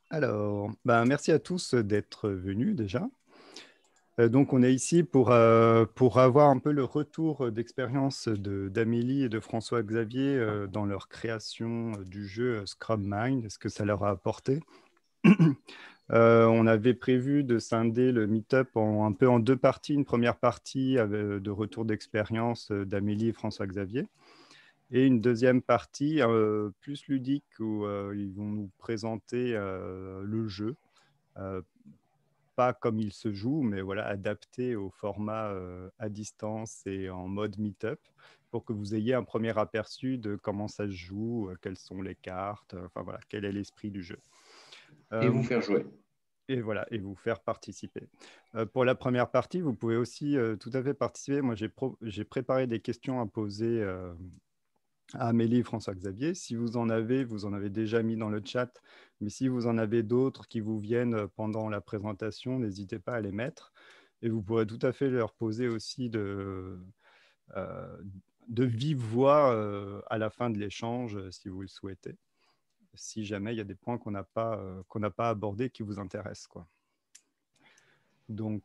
Alors, merci à tous d'être venus déjà. Donc, on est ici pour avoir un peu le retour d'expérience d'Amélie et de François-Xavier dans leur création du jeu Scrum Mind, ce que ça leur a apporté. On avait prévu de scinder le meet-up un peu en deux parties. Une première partie de retour d'expérience d'Amélie et François-Xavier. Et une deuxième partie plus ludique où ils vont nous présenter le jeu. Pas comme il se joue, mais voilà, adapté au format à distance et en mode meet-up pour que vous ayez un premier aperçu de comment ça se joue, quelles sont les cartes, enfin voilà, quel est l'esprit du jeu. Et vous faire jouer. Et voilà, et vous faire participer. Pour la première partie, vous pouvez aussi tout à fait participer. Moi, j'ai préparé des questions à poser à Amélie et François-Xavier. Si vous en avez déjà mis dans le chat, mais si vous en avez d'autres qui vous viennent pendant la présentation, n'hésitez pas à les mettre. Et vous pourrez tout à fait leur poser aussi de vive voix à la fin de l'échange, si vous le souhaitez, si jamais il y a des points qu'on n'a pas abordés qui vous intéressent, quoi. Donc,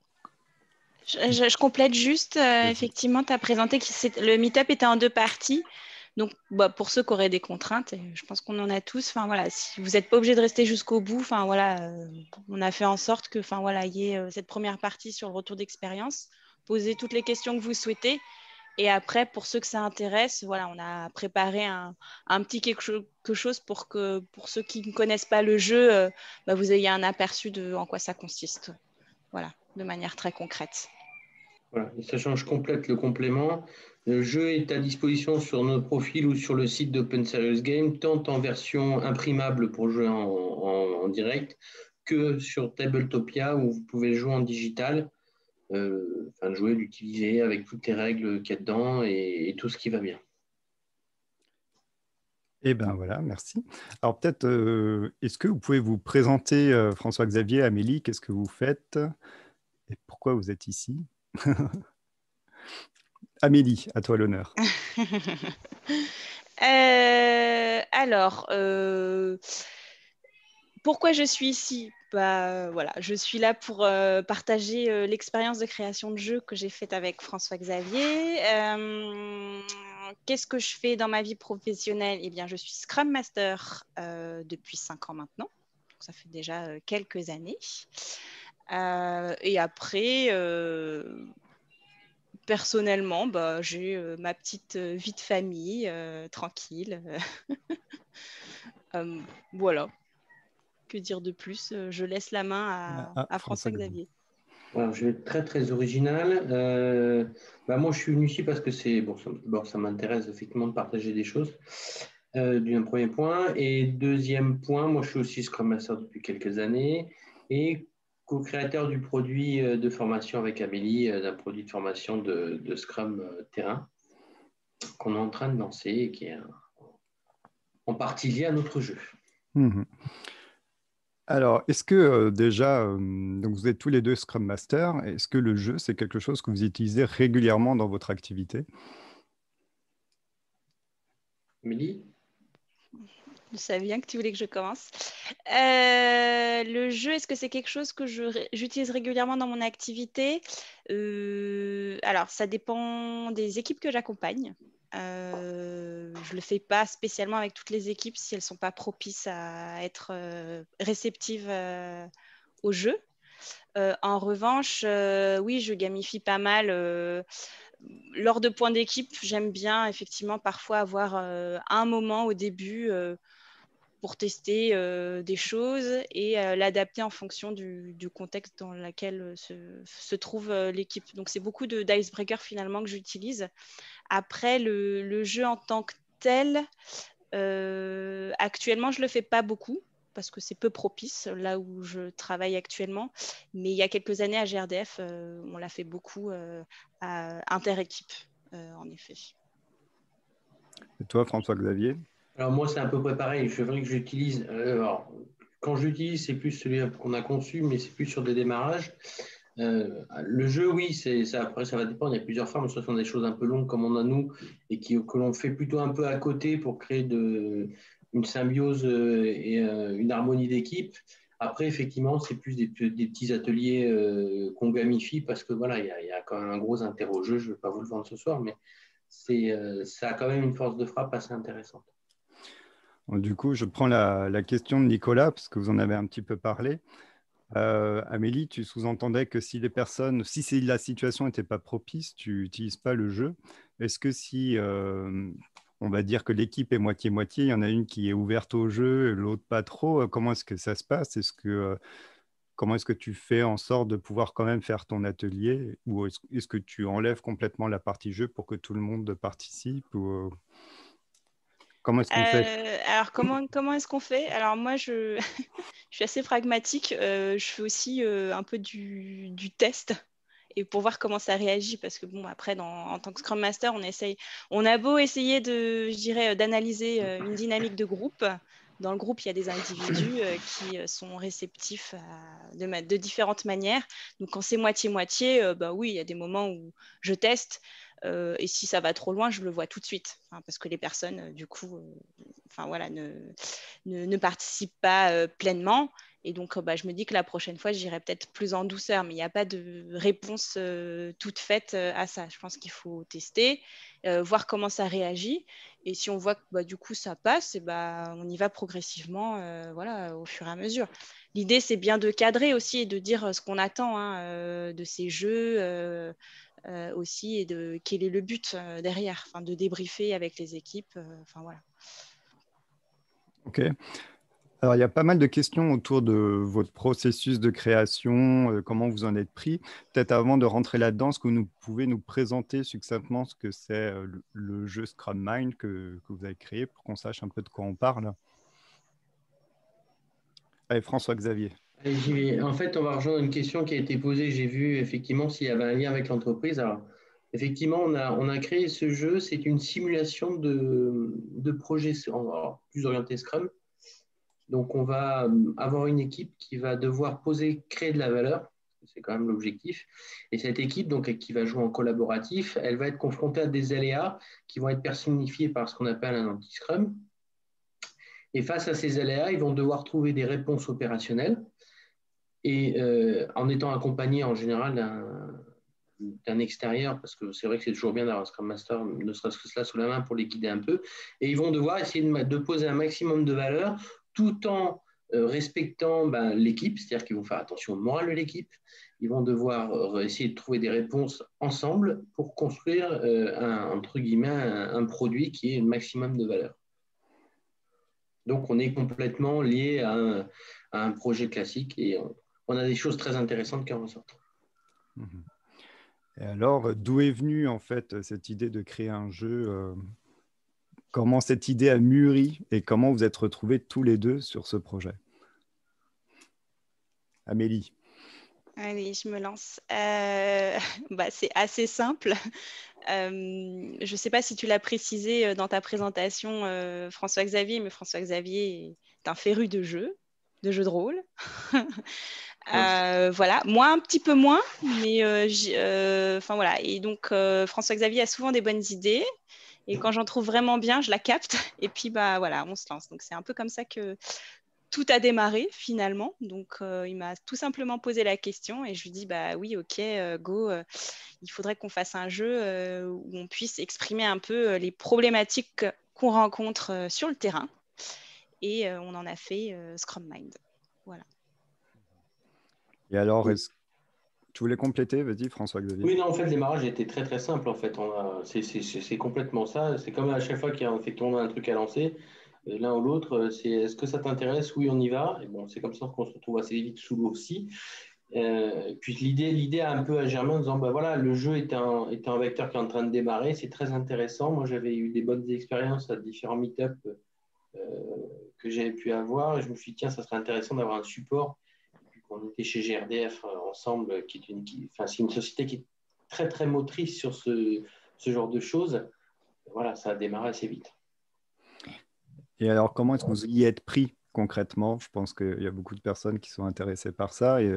je complète juste, effectivement, tu as présenté que le meet-up était en deux parties. Donc, pour ceux qui auraient des contraintes, et je pense qu'on en a tous, voilà, si vous n'êtes pas obligé de rester jusqu'au bout, voilà, on a fait en sorte que voilà, il y ait cette première partie sur le retour d'expérience, posez toutes les questions que vous souhaitez. Et après, pour ceux que ça intéresse, voilà, on a préparé un petit quelque chose pour ceux qui ne connaissent pas le jeu, vous ayez un aperçu de en quoi ça consiste. Voilà, de manière très concrète. Voilà, et sachant que je complète le complément, le jeu est à disposition sur notre profil ou sur le site d'Open Serious Game, tant en version imprimable pour jouer en direct que sur Tabletopia où vous pouvez jouer en digital, jouer, l'utiliser avec toutes les règles qu'il y a dedans et tout ce qui va bien. Eh bien voilà, merci. Alors peut-être, est-ce que vous pouvez vous présenter, François-Xavier, Amélie, qu'est-ce que vous faites et pourquoi vous êtes ici? Amélie, à toi l'honneur. Alors, pourquoi je suis ici? Voilà, je suis là pour partager l'expérience de création de jeu que j'ai faite avec François-Xavier. Qu'est-ce que je fais dans ma vie professionnelle? Eh bien, je suis Scrum Master depuis 5 ans maintenant. Donc, ça fait déjà quelques années. Et après, personnellement, j'ai ma petite vie de famille tranquille. Voilà. Que dire de plus? Je laisse la main à François-Xavier. Alors, je vais être très, très original. Moi, je suis venu ici parce que ça m'intéresse effectivement de partager des choses, d'un premier point. Et deuxième point, moi, je suis aussi Scrum Master depuis quelques années et co-créateur du produit de formation avec Amélie, d'un produit de formation de Scrum Terrain qu'on est en train de lancer et qui est en partie lié à notre jeu. Mmh. Alors, est-ce que déjà, donc vous êtes tous les deux Scrum Master, est-ce que le jeu, c'est quelque chose que vous utilisez régulièrement dans votre activité? Amélie? Je savais bien que tu voulais que je commence. Le jeu, est-ce que c'est quelque chose que j'utilise régulièrement dans mon activité? Alors, ça dépend des équipes que j'accompagne. Je ne le fais pas spécialement avec toutes les équipes si elles ne sont pas propices à être réceptives au jeu. En revanche, oui, je gamifie pas mal. Lors de points d'équipe, j'aime bien effectivement parfois avoir un moment au début pour tester des choses et l'adapter en fonction du contexte dans lequel se trouve l'équipe. Donc, c'est beaucoup d'icebreaker finalement que j'utilise. Après, le jeu en tant que tel, actuellement, je ne le fais pas beaucoup parce que c'est peu propice là où je travaille actuellement. Mais il y a quelques années à GRDF, on l'a fait beaucoup à inter-équipe, en effet. Et toi, François-Xavier? Alors moi, c'est à peu près pareil. C'est vrai que j'utilise. Quand j'utilise, c'est plus celui qu'on a conçu, mais c'est plus sur des démarrages. Le jeu, oui, après, ça va dépendre. Il y a plusieurs formes. Soit ce sont des choses un peu longues comme on a nous et que l'on fait plutôt un peu à côté pour créer une symbiose et une harmonie d'équipe. Après, effectivement, c'est plus des petits ateliers qu'on gamifie parce que voilà, il y a quand même un gros intérêt au jeu. Je ne vais pas vous le vendre ce soir, mais ça a quand même une force de frappe assez intéressante. Du coup, je prends la question de Nicolas, parce que vous en avez un petit peu parlé. Amélie, tu sous-entendais que si la situation n'était pas propice, tu n'utilises pas le jeu. Est-ce que si on va dire que l'équipe est moitié-moitié, il y en a une qui est ouverte au jeu, l'autre pas trop, comment est-ce que ça se passe? Comment est-ce que tu fais en sorte de pouvoir quand même faire ton atelier? Ou est-ce que tu enlèves complètement la partie jeu pour que tout le monde participe? Comment est-ce qu'on fait? Alors, comment est-ce qu'on fait? Alors, moi, je suis assez pragmatique. Je fais aussi un peu du test et pour voir comment ça réagit. Parce que, bon, après, en tant que Scrum Master, on a beau essayer je dirais, d'analyser une dynamique de groupe. Dans le groupe, il y a des individus qui sont réceptifs de différentes manières. Donc, quand c'est moitié-moitié, bah oui, il y a des moments où je teste. Et si ça va trop loin, je le vois tout de suite. Enfin, parce que les personnes, du coup, enfin, voilà, ne participent pas pleinement. Et donc, bah, je me dis que la prochaine fois, j'irai peut-être plus en douceur. Mais il n'y a pas de réponse toute faite à ça. Je pense qu'il faut tester, voir comment ça réagit. Et si on voit que bah, du coup, ça passe, et bah, on y va progressivement voilà, au fur et à mesure. L'idée, c'est bien de cadrer aussi et de dire ce qu'on attend hein, de ces jeux aussi et de quel est le but derrière, enfin, de débriefer avec les équipes. Enfin, voilà. Ok. Alors, il y a pas mal de questions autour de votre processus de création, comment vous en êtes pris. Peut-être avant de rentrer là-dedans, est-ce que vous pouvez nous présenter succinctement ce que c'est le jeu Scrum Mind que vous avez créé pour qu'on sache un peu de quoi on parle? Allez, François-Xavier. En fait, on va rejoindre une question qui a été posée. J'ai vu effectivement s'il y avait un lien avec l'entreprise. Alors, effectivement, on a créé ce jeu. C'est une simulation de projet plus orienté Scrum. Donc, on va avoir une équipe qui va devoir créer de la valeur. C'est quand même l'objectif. Et cette équipe, donc, qui va jouer en collaboratif, elle va être confrontée à des aléas qui vont être personnifiés par ce qu'on appelle un anti-Scrum. Et face à ces aléas, ils vont devoir trouver des réponses opérationnelles et en étant accompagné en général d'un extérieur, parce que c'est vrai que c'est toujours bien d'avoir un Scrum Master, ne serait-ce que cela sous la main pour les guider un peu, et ils vont devoir essayer de poser un maximum de valeur tout en respectant l'équipe, c'est-à-dire qu'ils vont faire attention au moral de l'équipe, ils vont devoir essayer de trouver des réponses ensemble pour construire entre guillemets un produit qui ait un maximum de valeur. Donc on est complètement lié à un projet classique et on a des choses très intéressantes qui en ressortent. Et alors, d'où est venue en fait cette idée de créer un jeu? Comment cette idée a mûri et comment vous êtes retrouvés tous les deux sur ce projet? Amélie. Allez, je me lance. Bah, c'est assez simple. Je ne sais pas si tu l'as précisé dans ta présentation, François-Xavier, mais François-Xavier est un féru de jeux de rôle. Voilà, moi un petit peu moins, mais enfin voilà. Et donc François-Xavier a souvent des bonnes idées, et quand j'en trouve vraiment bien, je la capte, et puis bah voilà, on se lance. Donc c'est un peu comme ça que tout a démarré finalement. Donc il m'a tout simplement posé la question, et je lui dis bah oui, ok, go. Il faudrait qu'on fasse un jeu où on puisse exprimer un peu les problématiques qu'on rencontre sur le terrain, et on en a fait Scrum Mind. Voilà. Et alors, tu voulais compléter? Vas-y, François-Xavier. Oui, non, en fait, le démarrage était très très simple. En fait, c'est complètement ça. C'est comme à chaque fois qu'il y a effectivement un truc à lancer, l'un ou l'autre, c'est est-ce que ça t'intéresse? Oui, on y va. Et bon, c'est comme ça qu'on se retrouve assez vite sous l'eau aussi. Puis l'idée a un peu à germer en disant bah voilà, le jeu est un vecteur qui est en train de démarrer. C'est très intéressant. Moi, j'avais eu des bonnes expériences à différents meet-up que j'avais pu avoir. Et je me suis dit, tiens, ça serait intéressant d'avoir un support. On était chez GRDF ensemble, c'est une société qui est très très motrice sur ce genre de choses. Voilà, ça a démarré assez vite. Et alors, comment est-ce que vous y êtes pris concrètement? Je pense qu'il y a beaucoup de personnes qui sont intéressées par ça. Et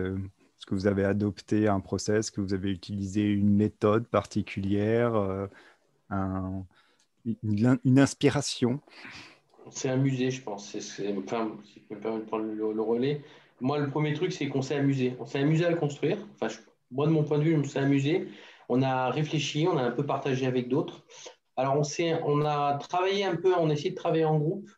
Est-ce que vous avez adopté un process, est-ce que vous avez utilisé une méthode particulière, une inspiration? On s'est amusé, je pense. Enfin, si je me permets de prendre le relais. Moi, le premier truc, c'est qu'on s'est amusé. On s'est amusé à le construire. Enfin, moi, de mon point de vue, on s'est amusé. On a réfléchi, on a un peu partagé avec d'autres. Alors, on a travaillé un peu, on a essayé de travailler en groupe.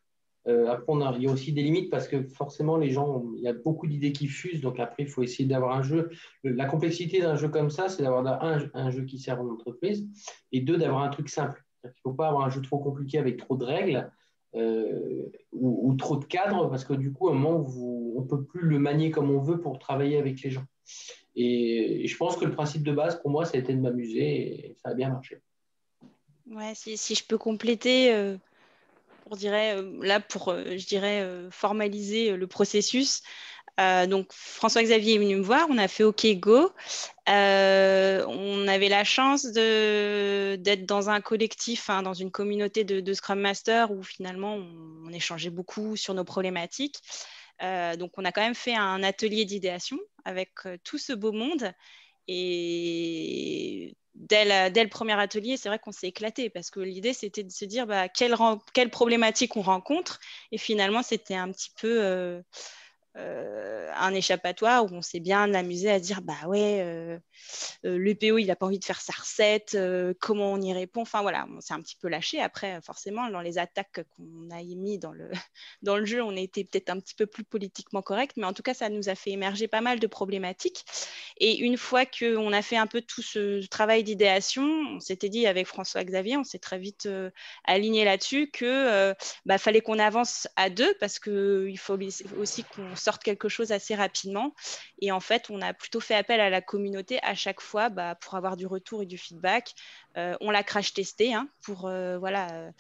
Après, il y a aussi des limites parce que forcément, il y a beaucoup d'idées qui fusent. Donc, après, il faut essayer d'avoir un jeu. La complexité d'un jeu comme ça, c'est d'avoir un jeu qui sert en entreprise et deux, d'avoir un truc simple. Il ne faut pas avoir un jeu trop compliqué avec trop de règles ou trop de cadres parce que du coup, à un moment, on ne peut plus le manier comme on veut pour travailler avec les gens. Et je pense que le principe de base, pour moi, ça a été de m'amuser et ça a bien marché. Ouais, si je peux compléter, je dirais, formaliser le processus. Donc, François-Xavier est venu me voir, on a fait OK Go. On avait la chance d'être dans un collectif, hein, dans une communauté de Scrum Master où finalement on échangeait beaucoup sur nos problématiques. Donc, on a quand même fait un atelier d'idéation avec tout ce beau monde. Et dès le premier atelier, c'est vrai qu'on s'est éclaté parce que l'idée, c'était de se dire quelle problématique on rencontre. Et finalement, c'était un petit peu un échappatoire où on s'est bien amusé à dire bah ouais, le PO il n'a pas envie de faire sa recette, comment on y répond, enfin voilà, on s'est un petit peu lâché. Après forcément dans les attaques qu'on a émis dans le jeu, on était peut-être un petit peu plus politiquement correct, mais en tout cas ça nous a fait émerger pas mal de problématiques. Et une fois qu'on a fait un peu tout ce travail d'idéation, on s'était dit avec François-Xavier, on s'est très vite aligné là-dessus que fallait qu'on avance à deux parce qu'il faut aussi qu'on sorte quelque chose assez rapidement. Et en fait, on a plutôt fait appel à la communauté à chaque fois pour avoir du retour et du feedback. On l'a crash testé pour voir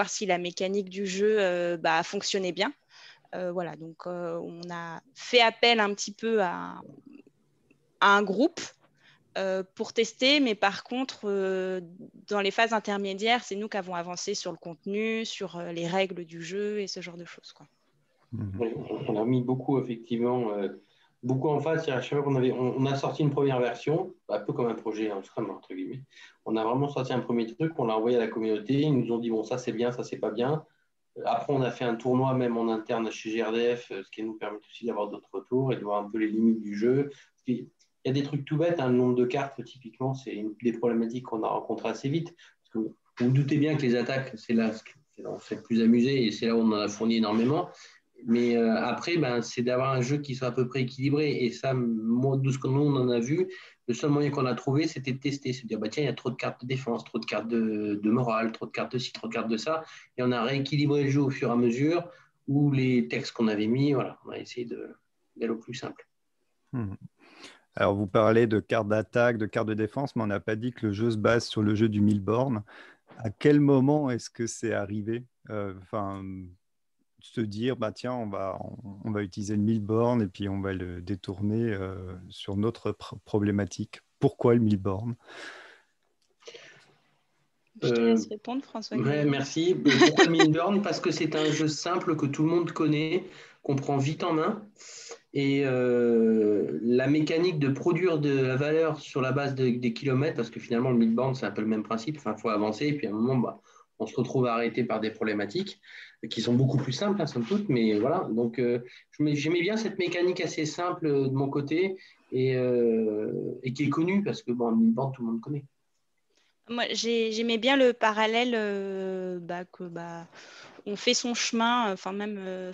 si la mécanique du jeu fonctionnait bien. Voilà, donc on a fait appel un petit peu à un groupe pour tester, mais par contre, dans les phases intermédiaires, c'est nous qui avons avancé sur le contenu, sur les règles du jeu et ce genre de choses, quoi. Oui, on a mis beaucoup, effectivement, beaucoup en face. À chaque fois on a sorti une première version, un peu comme un projet Scrum, entre guillemets. On a vraiment sorti un premier truc, on l'a envoyé à la communauté. Ils nous ont dit, bon, ça c'est bien, ça c'est pas bien. Après, on a fait un tournoi même en interne chez GRDF, ce qui nous permet aussi d'avoir d'autres retours et de voir un peu les limites du jeu. Il y a des trucs tout bêtes, hein, le nombre de cartes, typiquement, c'est une des problématiques qu'on a rencontrées assez vite. Parce que vous vous doutez bien que les attaques, c'est là où on s'est le plus amusé et c'est là où on en a fourni énormément. Mais après, c'est d'avoir un jeu qui soit à peu près équilibré. Et ça, moi, de ce que nous, on en a vu, le seul moyen qu'on a trouvé, c'était de tester. Se dire, tiens, il y a trop de cartes de défense, trop de cartes de morale, trop de cartes de ci, trop de cartes de ça. Et on a rééquilibré le jeu au fur et à mesure, où les textes qu'on avait mis, voilà, on a essayé d'aller au plus simple. Alors, vous parlez de cartes d'attaque, de cartes de défense, mais on n'a pas dit que le jeu se base sur le jeu du 1000 bornes. À quel moment est-ce que c'est arrivé se dire, tiens, on va utiliser le 1000 bornes et puis on va le détourner sur notre problématique. Pourquoi le 1000 bornes? Je te laisse répondre, François. Merci. Pourquoi le 1000 bornes? Parce que c'est un jeu simple que tout le monde connaît, qu'on prend vite en main. Et la mécanique de produire de la valeur sur la base des kilomètres, parce que finalement, le 1000 bornes, c'est un peu le même principe. Enfin, il faut avancer. Et puis à un moment, on se retrouve arrêté par des problématiques qui sont beaucoup plus simples, somme toute. Mais voilà. Donc, j'aimais bien cette mécanique assez simple de mon côté et qui est connue parce que, le 1000 bornes, tout le monde connaît. Moi, j'aimais bien le parallèle on fait son chemin,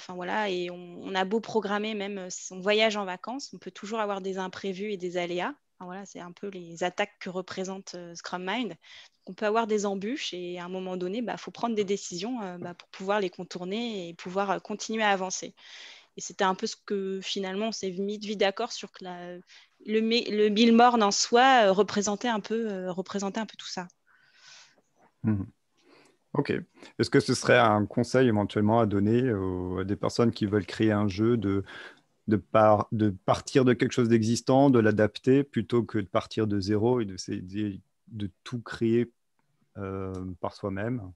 voilà, et on a beau programmer même son voyage en vacances, on peut toujours avoir des imprévus et des aléas. Enfin, voilà, c'est un peu les attaques que représente Scrum Mind. On peut avoir des embûches et à un moment donné, faut prendre des décisions pour pouvoir les contourner et pouvoir continuer à avancer. Et c'était un peu ce que finalement on s'est mis de vie d'accord sur que le Bill Morn en soi représentait un peu tout ça. Ok. Est-ce que ce serait un conseil éventuellement à donner à des personnes qui veulent créer un jeu de partir de quelque chose d'existant, de l'adapter, plutôt que de partir de zéro et d'essayer de tout créer par soi-même?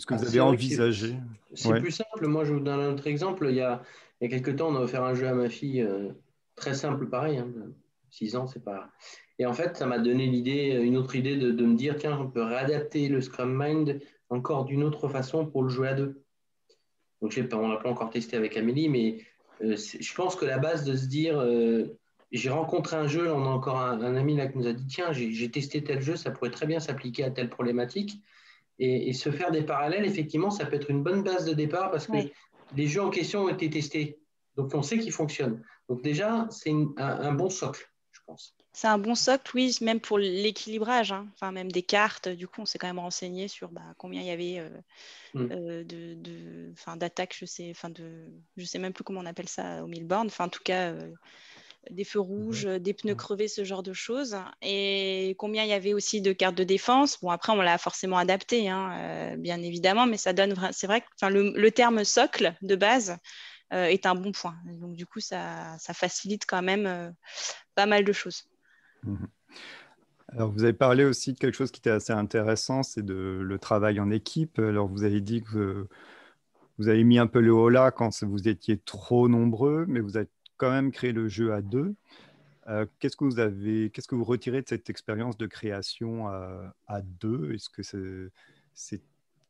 Est-ce que vous avez C'est vrai que envisagé? c'est plus simple. Moi, je vous donne un autre exemple. Il y a quelques temps, on a offert un jeu à ma fille, très simple, pareil, hein, 6 ans, c'est pas. Et en fait, ça m'a donné une autre idée de me dire, tiens, on peut réadapter le Scrum Mind encore d'une autre façon pour le jouer à deux. Donc, je sais pas, on l'a pas encore testé avec Amélie, mais je pense que la base de se dire, j'ai rencontré un jeu, on a encore un ami là qui nous a dit, tiens, j'ai testé tel jeu, ça pourrait très bien s'appliquer à telle problématique. Et se faire des parallèles, effectivement, ça peut être une bonne base de départ parce que les jeux en question ont été testés. Donc, on sait qu'ils fonctionnent. Donc, déjà, c'est un bon socle, je pense. C'est un bon socle, oui, même pour l'équilibrage, hein. Enfin, même des cartes. Du coup, on s'est quand même renseigné sur combien il y avait d'attaques, je sais même plus comment on appelle ça au Milborn. Enfin, en tout cas, des feux rouges, des pneus crevés, ce genre de choses. Et combien il y avait aussi de cartes de défense. Bon, après, on l'a forcément adapté, hein, bien évidemment, mais ça donne, c'est vrai que le terme socle de base est un bon point. Donc, du coup, ça facilite quand même pas mal de choses. Alors, vous avez parlé aussi de quelque chose qui était assez intéressant, c'est le travail en équipe. Alors, vous avez dit que vous avez mis un peu le holà quand vous étiez trop nombreux, mais vous avez quand même créé le jeu à deux. Qu'est-ce que vous retirez de cette expérience de création à deux? Est-ce que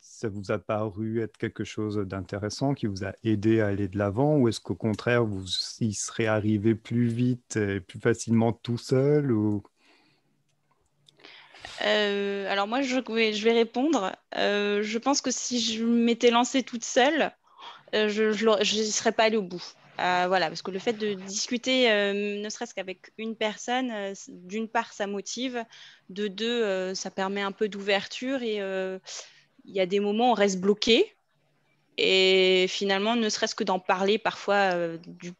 ça vous a paru être quelque chose d'intéressant qui vous a aidé à aller de l'avant, ou est-ce qu'au contraire, vous y serez arrivé plus vite et plus facilement tout seul ou... Alors moi, je vais répondre. Je pense que si je m'étais lancée toute seule, je n'y serais pas allée au bout. Voilà, parce que le fait de discuter, ne serait-ce qu'avec une personne, d'une part, ça motive, de deux, ça permet un peu d'ouverture et il y a des moments où on reste bloqué. Et finalement, ne serait-ce que d'en parler parfois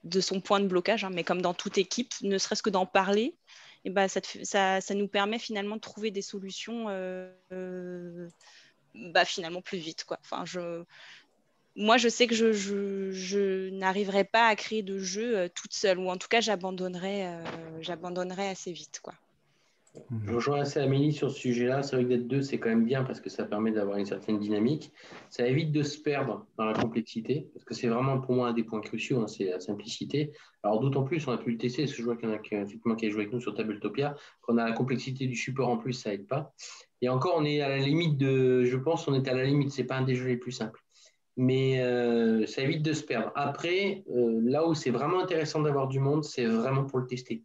de son point de blocage, hein, mais comme dans toute équipe, ne serait-ce que d'en parler, et ben, ça nous permet finalement de trouver des solutions finalement plus vite, quoi. Enfin, moi, je sais que je n'arriverai pas à créer de jeu toute seule, ou en tout cas, j'abandonnerai assez vite, quoi. Je rejoins assez Amélie sur ce sujet-là. C'est vrai que d'être deux, c'est quand même bien parce que ça permet d'avoir une certaine dynamique. Ça évite de se perdre dans la complexité parce que c'est vraiment pour moi un des points cruciaux, hein, c'est la simplicité. Alors d'autant plus, on a pu le tester, parce que je vois qu'il y en a effectivement qui a joué avec nous sur Tabletopia. Quand on a la complexité du support en plus, ça aide pas. Et encore, on est à la limite je pense, on est à la limite. C'est pas un des jeux les plus simples. Mais ça évite de se perdre. Après, là où c'est vraiment intéressant d'avoir du monde, c'est vraiment pour le tester.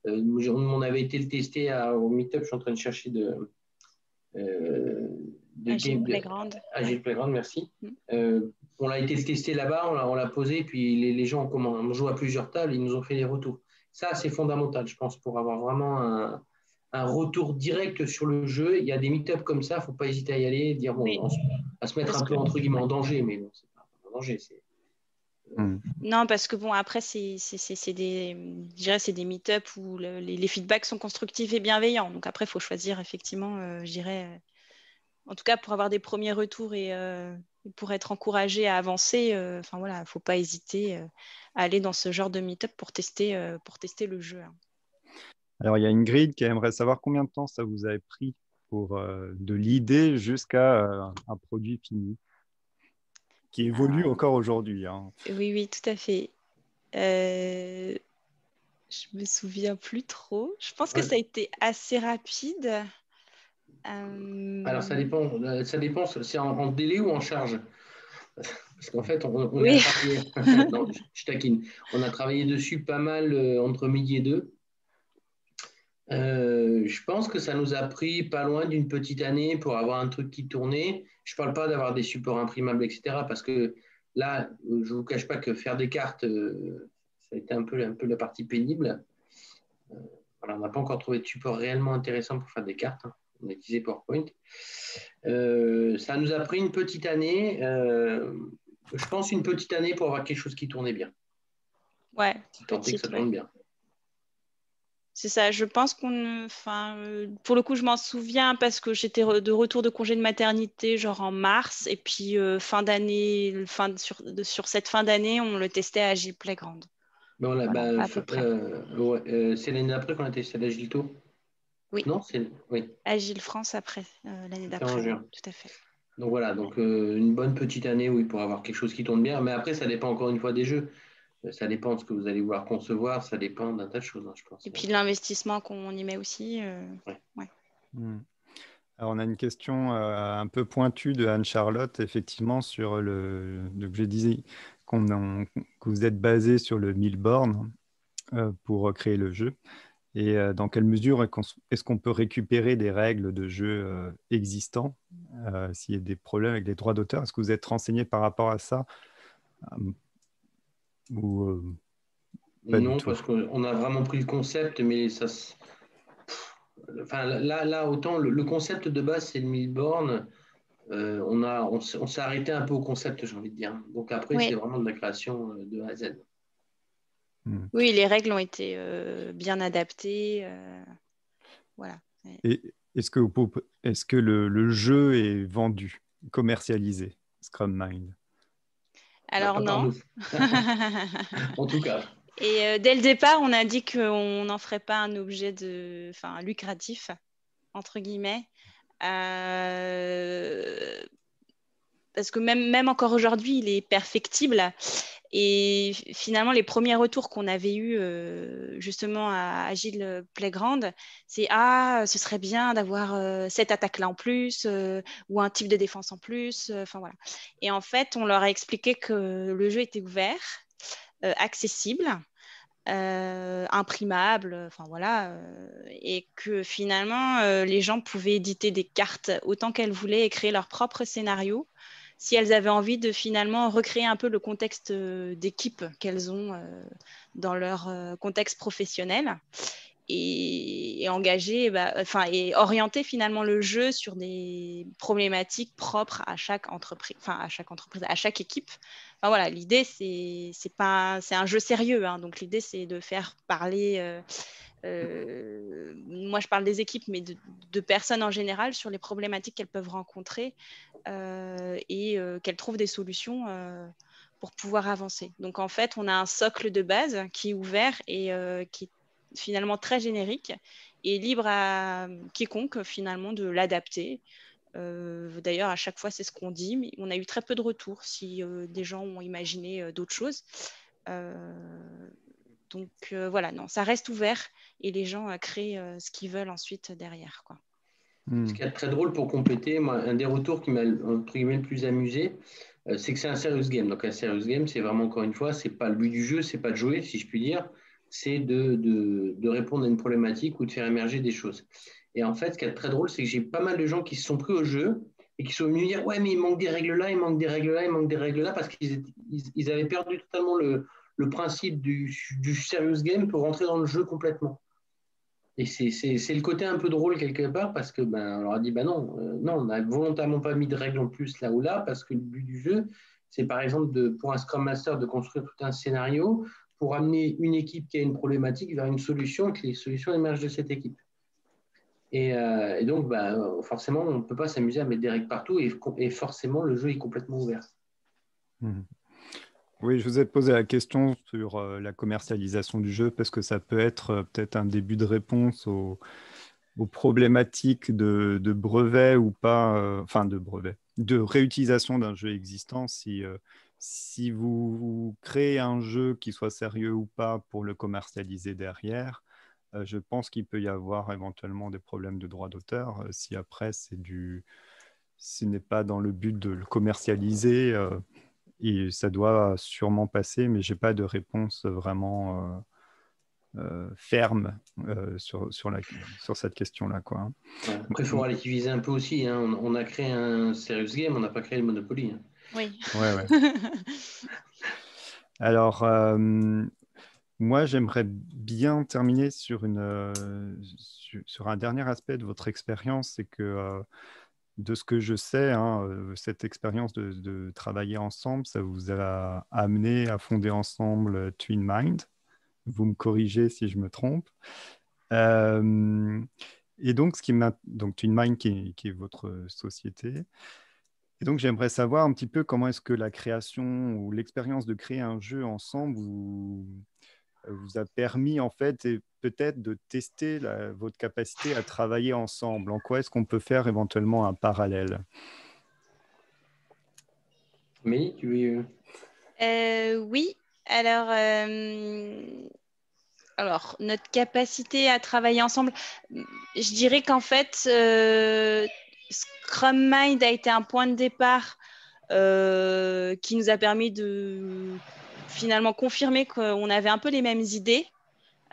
On avait été le tester au Meetup, je suis en train de chercher Agile Playground. Agile Playground, merci. Mm. On l'a été le tester là-bas, on l'a posé, puis les gens ont joué à plusieurs tables, ils nous ont fait des retours. Ça, c'est fondamental, je pense, pour avoir vraiment un retour direct sur le jeu. Il y a des meet-up comme ça, il ne faut pas hésiter à y aller, dire, bon, Oui. à se mettre un peu, entre guillemets, en danger, mais bon, c'est pas en danger, c'est... Non, parce que bon, après, c'est des meet-up où les feedbacks sont constructifs et bienveillants. Donc après, il faut choisir effectivement, je dirais, en tout cas pour avoir des premiers retours et pour être encouragé à avancer, enfin voilà, il ne faut pas hésiter à aller dans ce genre de meet-up pour tester le jeu, hein. Alors, il y a Ingrid qui aimerait savoir combien de temps ça vous a pris pour de l'idée jusqu'à un produit fini, qui évolue encore aujourd'hui, hein. Oui, oui, tout à fait. Je me souviens plus trop. Je pense que ça a été assez rapide. Alors, ça dépend, c'est en délai ou en charge. Parce qu'en fait, on Oui. a travaillé, non, je taquine, on a travaillé dessus pas mal entre midi et deux. Je pense que ça nous a pris pas loin d'une petite année pour avoir un truc qui tournait. Je ne parle pas d'avoir des supports imprimables, etc. Parce que là, je ne vous cache pas que faire des cartes, ça a été un peu la partie pénible. Voilà, on n'a pas encore trouvé de support réellement intéressant pour faire des cartes, hein. On a utilisé PowerPoint. Ça nous a pris une petite année, je pense une petite année pour avoir quelque chose qui tournait bien. Ouais, tant que ça tourne bien. C'est ça, je pense pour le coup, je m'en souviens parce que j'étais de retour de congé de maternité, genre en mars, et puis fin d'année, sur cette fin d'année, on le testait à Agile Playground. Voilà, à peu près. C'est l'année d'après qu'on a testé l'Agilto. Oui. Non, oui. Agile France après, l'année d'après, En juin. tout à fait. Donc voilà, donc une bonne petite année où il pourra avoir quelque chose qui tourne bien. Mais après, ça dépend encore une fois des jeux. Ça dépend de ce que vous allez vouloir concevoir. Ça dépend d'un tas de choses, hein, je pense. Et puis l'investissement qu'on y met aussi. Ouais. Alors, on a une question un peu pointue de Anne-Charlotte, effectivement, sur donc je disais que vous êtes basé sur le Milborn pour créer le jeu. Et dans quelle mesure est-ce qu'on peut récupérer des règles de jeu existants s'il y a des problèmes avec les droits d'auteur? Est-ce que vous êtes renseigné par rapport à ça ou pas du Non, tout? parce qu'on a vraiment pris le concept, mais enfin, là autant le concept de base, c'est le Milborn. On s'est arrêté un peu au concept, j'ai envie de dire. Donc après, c'est Oui. vraiment de la création de A à Z. Oui, les règles ont été bien adaptées. Voilà. Et est-ce que le jeu est vendu, commercialisé, Scrum Mind? Alors Pas par non. nous, en tout cas. Et dès le départ, on a dit qu'on n'en ferait pas un objet lucratif, entre guillemets. Parce que même encore aujourd'hui, il est perfectible. Et finalement, les premiers retours qu'on avait eus justement à Agile Playground, c'est ce serait bien d'avoir cette attaque-là en plus ou un type de défense en plus. Enfin voilà. Et en fait, on leur a expliqué que le jeu était ouvert, accessible, imprimable, enfin voilà, et que finalement, les gens pouvaient éditer des cartes autant qu'elles voulaient et créer leur propre scénario si elles avaient envie de finalement recréer un peu le contexte d'équipe qu'elles ont dans leur contexte professionnel et engager, et orienter finalement le jeu sur des problématiques propres à chaque entreprise, à chaque équipe. Enfin, voilà, l'idée c'est un jeu sérieux, hein, donc l'idée c'est de faire parler. Moi, je parle des équipes, mais de personnes en général sur les problématiques qu'elles peuvent rencontrer et qu'elles trouvent des solutions pour pouvoir avancer. Donc, en fait, on a un socle de base qui est ouvert et qui est finalement très générique et libre à quiconque, finalement, de l'adapter. D'ailleurs, à chaque fois, c'est ce qu'on dit, mais on a eu très peu de retours si des gens ont imaginé d'autres choses. Donc voilà, non, ça reste ouvert et les gens créent ce qu'ils veulent ensuite derrière, quoi. Ce qui est très drôle pour compléter, moi, un des retours qui m'a entre guillemets le plus amusé, c'est que c'est un serious game. Donc un serious game, c'est vraiment encore une fois, c'est pas le but du jeu, c'est pas de jouer, si je puis dire, c'est de répondre à une problématique ou de faire émerger des choses. Et en fait, ce qui est très drôle, c'est que j'ai pas mal de gens qui se sont pris au jeu et qui sont venus dire ouais, mais il manque des règles là, il manque des règles là, il manque des règles là, parce qu'ils avaient perdu totalement le principe du serious game pour rentrer dans le jeu complètement. Et c'est le côté un peu drôle quelque part parce que on leur a dit non, non, on n'a volontairement pas mis de règles en plus là ou là parce que le but du jeu, c'est par exemple pour un Scrum Master de construire tout un scénario pour amener une équipe qui a une problématique vers une solution et que les solutions émergent de cette équipe. Et donc, forcément, on ne peut pas s'amuser à mettre des règles partout et forcément, le jeu est complètement ouvert. Oui, je vous ai posé la question sur la commercialisation du jeu parce que ça peut être peut-être un début de réponse aux problématiques de brevet ou pas, enfin de brevet, de réutilisation d'un jeu existant. Si vous créez un jeu qui soit sérieux ou pas pour le commercialiser derrière, je pense qu'il peut y avoir éventuellement des problèmes de droit d'auteur. Si après, ce n'est pas dans le but de le commercialiser, et ça doit sûrement passer, mais je n'ai pas de réponse vraiment ferme sur cette question-là, quoi. Après, il faut relativiser un peu aussi. Hein. On a créé un serious game, on n'a pas créé le Monopoly. Hein. Oui. Ouais. Alors, moi, j'aimerais bien terminer sur un dernier aspect de votre expérience, c'est que de ce que je sais, hein, cette expérience de travailler ensemble, ça vous a amené à fonder ensemble Twin Mind. Vous me corrigez si je me trompe. Et donc, donc Twin Mind qui est votre société. Et donc, j'aimerais savoir un petit peu comment est-ce que la création ou l'expérience de créer un jeu ensemble vous a permis, en fait, et peut-être de tester votre capacité à travailler ensemble. En quoi est-ce qu'on peut faire éventuellement un parallèle? Amélie, tu veux... Oui, alors, notre capacité à travailler ensemble, je dirais qu'en fait, Scrum Mind a été un point de départ qui nous a permis de finalement confirmer qu'on avait un peu les mêmes idées.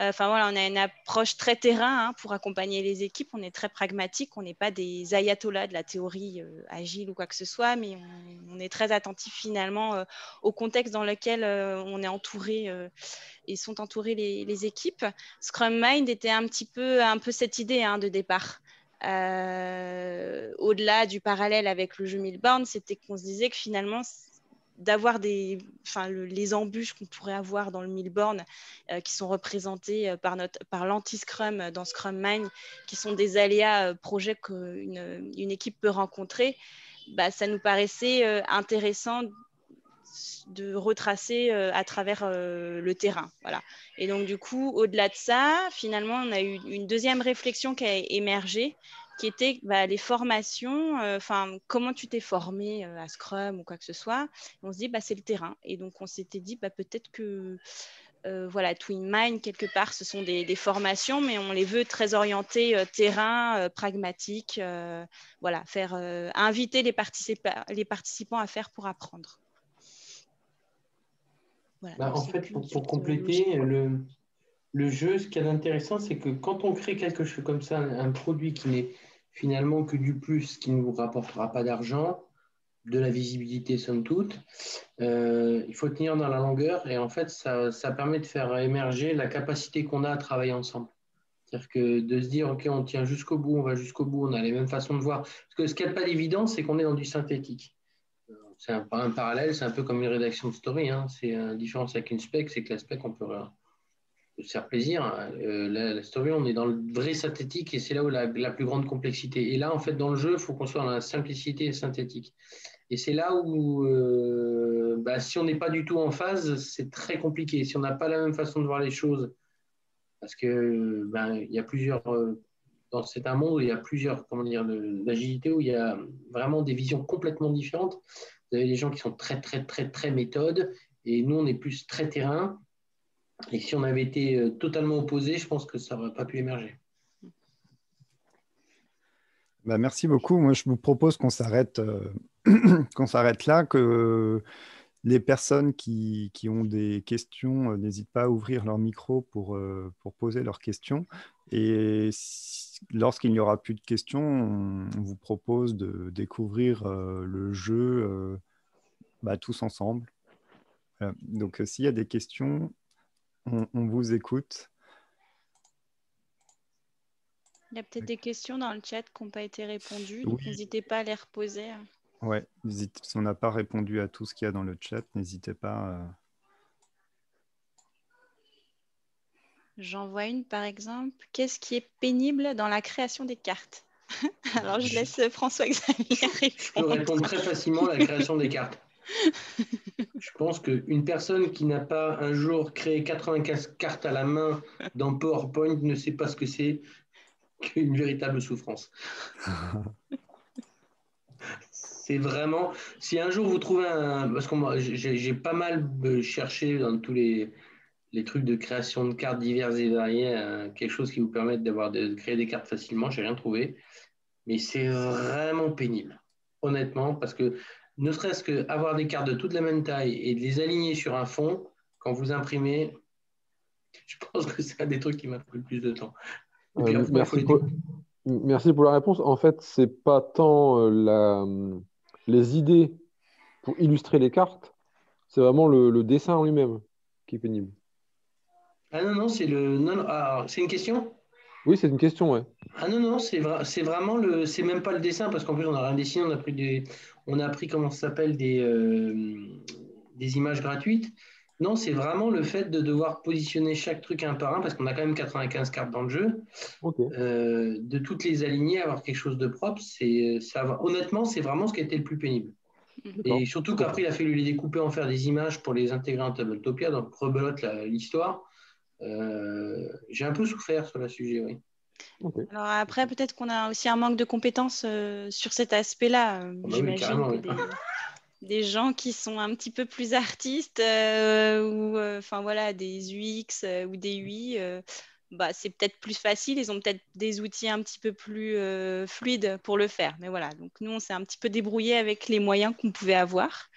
Enfin voilà, on a une approche très terrain pour accompagner les équipes. On est très pragmatique. On n'est pas des ayatollahs de la théorie agile ou quoi que ce soit, mais on est très attentif finalement au contexte dans lequel on est entouré et sont entourées les équipes. Scrum Mind était un peu cette idée de départ. Au-delà du parallèle avec le jeu Milbourne, c'était qu'on se disait que finalement, d'avoir les embûches qu'on pourrait avoir dans le Milbourne, qui sont représentées par l'anti-Scrum dans Scrum Mind, qui sont des aléas projets qu'une équipe peut rencontrer, ça nous paraissait intéressant de retracer à travers le terrain. Voilà. Et donc, du coup, au-delà de ça, finalement, on a eu une deuxième réflexion qui a émergé, qui était les formations, comment tu t'es formé à Scrum ou quoi que ce soit. Et on se dit, c'est le terrain. Et donc, on s'était dit, peut-être que TwinMind, quelque part, ce sont des formations, mais on les veut très orientées terrain, pragmatique, faire inviter les participants à faire pour apprendre. Voilà, En fait, pour compléter, le jeu, ce qu'il y a d'intéressant, c'est que quand on crée quelque chose comme ça, un produit qui n'est finalement que du plus, qui ne vous rapportera pas d'argent, de la visibilité somme toute, il faut tenir dans la longueur et en fait, ça permet de faire émerger la capacité qu'on a à travailler ensemble. C'est-à-dire que de se dire, OK, on tient jusqu'au bout, on va jusqu'au bout, on a les mêmes façons de voir. Parce que ce qui n'est pas évident, c'est qu'on est dans du synthétique. C'est un parallèle, c'est un peu comme une rédaction de story. C'est une différence avec une spec, c'est que la spec, on peut se faire plaisir. La story, on est dans le vrai synthétique et c'est là où la plus grande complexité. Et là, en fait, dans le jeu, il faut qu'on soit dans la simplicité et synthétique. Et c'est là où, si on n'est pas du tout en phase, c'est très compliqué. Si on n'a pas la même façon de voir les choses, parce que il y a plusieurs. C'est un monde où il y a plusieurs, d'agilité, où il y a vraiment des visions complètement différentes. Vous avez des gens qui sont très, très, très, très méthodes, et nous, on est plus très terrain. Et si on avait été totalement opposés, je pense que ça n'aurait pas pu émerger. Merci beaucoup. Moi, je vous propose qu'on s'arrête qu'on s'arrête là, que les personnes qui ont des questions n'hésitent pas à ouvrir leur micro pour poser leurs questions. Et lorsqu'il n'y aura plus de questions, on vous propose de découvrir le jeu tous ensemble. Voilà. Donc, s'il y a des questions, on vous écoute. Il y a peut-être des questions dans le chat qui n'ont pas été répondues, donc n'hésitez pas à les reposer. Ouais, si on n'a pas répondu à tout ce qu'il y a dans le chat, n'hésitez pas. J'en vois une, par exemple. Qu'est-ce qui est pénible dans la création des cartes? Alors, je laisse François-Xavier répondre. Je peux répondre très facilement à la création des cartes. Je pense qu'une personne qui n'a pas un jour créé 95 cartes à la main dans PowerPoint ne sait pas ce que c'est qu'une véritable souffrance. C'est vraiment, si un jour vous trouvez parce que moi j'ai pas mal cherché dans tous les trucs de création de cartes diverses et variées, quelque chose qui vous permette de créer des cartes facilement, j'ai rien trouvé, mais c'est vraiment pénible, honnêtement, parce que ne serait-ce qu'avoir des cartes de toute la même taille et de les aligner sur un fond, quand vous imprimez, je pense que c'est un des trucs qui m'a pris le plus de temps. Et puis après, merci pour la réponse. En fait, c'est pas tant les idées pour illustrer les cartes, c'est vraiment le dessin en lui-même qui est pénible. Ah non, non, c'est c'est une question? Oui, c'est une question, ouais. Ah non, non, c'est vraiment c'est même pas le dessin, parce qu'en plus on n'a rien dessiné, on a pris comment ça s'appelle, des images gratuites. Non, c'est vraiment le fait de devoir positionner chaque truc un par un, parce qu'on a quand même 95 cartes dans le jeu, Okay. de toutes les aligner, avoir quelque chose de propre, honnêtement, c'est vraiment ce qui a été le plus pénible. Et surtout qu'après, il a fallu les découper, en faire des images pour les intégrer en Tabletopia, donc rebelote l'histoire. J'ai un peu souffert sur le sujet, oui. Okay. Alors après, peut-être qu'on a aussi un manque de compétences sur cet aspect-là. Oui, carrément, oui. des gens qui sont un petit peu plus artistes ou enfin voilà, des UX ou des UI, bah, c'est peut-être plus facile. Ils ont peut-être des outils un petit peu plus fluides pour le faire. Mais voilà, donc nous, on s'est un petit peu débrouillé avec les moyens qu'on pouvait avoir.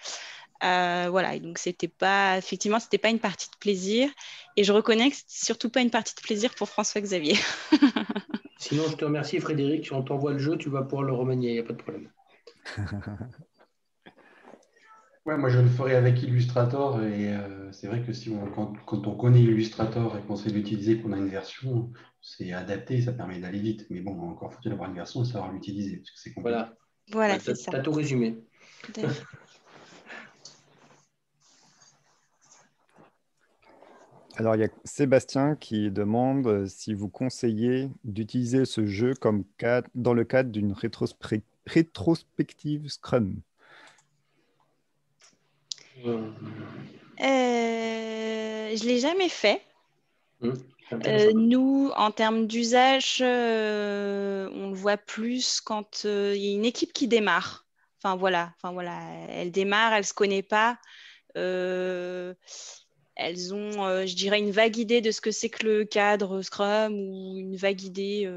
Voilà, et donc effectivement, c'était pas une partie de plaisir. Et je reconnais que c'était surtout pas une partie de plaisir pour François-Xavier. Sinon, je te remercie, Frédéric. Si on t'envoie le jeu, tu vas pouvoir le remanier, il n'y a pas de problème. Ouais, moi je le ferai avec Illustrator et c'est vrai que quand on connaît Illustrator et qu'on sait l'utiliser, qu'on a une version, c'est adapté, ça permet d'aller vite. Mais bon, encore faut-il avoir une version et savoir l'utiliser parce que c'est compliqué. Voilà, Voilà, bah, tu c'est ça. as tout résumé. Tout à fait. Alors, il y a Sébastien qui demande si vous conseillez d'utiliser ce jeu dans le cadre d'une rétrospective Scrum. Je ne l'ai jamais fait. C'est intéressant. Nous, en termes d'usage, on le voit plus quand il y a une équipe qui démarre. Enfin voilà, elle démarre, elle ne se connaît pas. Elles ont, je dirais, une vague idée de ce que c'est que le cadre Scrum ou une vague idée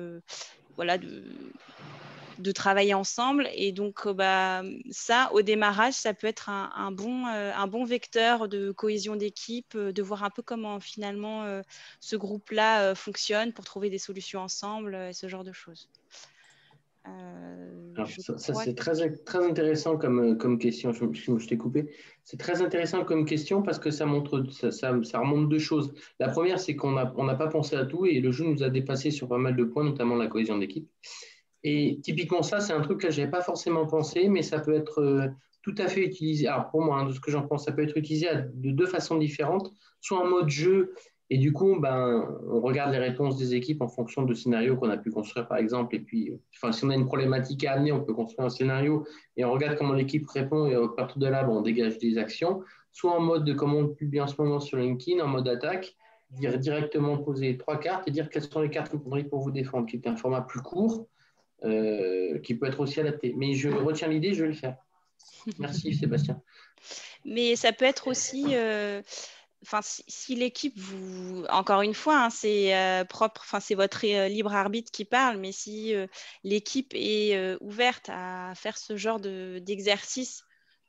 voilà, de travailler ensemble. Et donc, bah, ça, au démarrage, ça peut être un bon vecteur de cohésion d'équipe, de voir un peu comment finalement ce groupe-là fonctionne pour trouver des solutions ensemble, ce genre de choses. Alors, Je ça crois c'est très intéressant comme question. Je t'ai coupé. C'est très intéressant comme question parce que ça remonte deux choses. La première, c'est qu'on n'a pas pensé à tout et le jeu nous a dépassé sur pas mal de points, notamment la cohésion d'équipe. Et typiquement, ça, c'est un truc que je n'avais pas forcément pensé, mais ça peut être tout à fait utilisé. Alors, pour moi, hein, de ce que j'en pense, ça peut être utilisé de deux façons différentes, soit en mode jeu, et du coup, ben, on regarde les réponses des équipes en fonction de scénarios qu'on a pu construire, par exemple. Et puis, enfin, si on a une problématique à amener, on peut construire un scénario et on regarde comment l'équipe répond, et à partir de là, ben, on dégage des actions. Soit en mode, comme on le publie en ce moment sur LinkedIn, en mode attaque, dire directement poser 3 cartes et dire quelles sont les cartes que vous prendrez pour vous défendre, qui est un format plus court qui peut être aussi adapté. Mais je retiens l'idée, je vais le faire. Merci Sébastien. Mais ça peut être aussi, enfin, si l'équipe encore une fois, hein, c'est propre, enfin, c'est votre libre arbitre qui parle, mais si l'équipe est ouverte à faire ce genre d'exercice,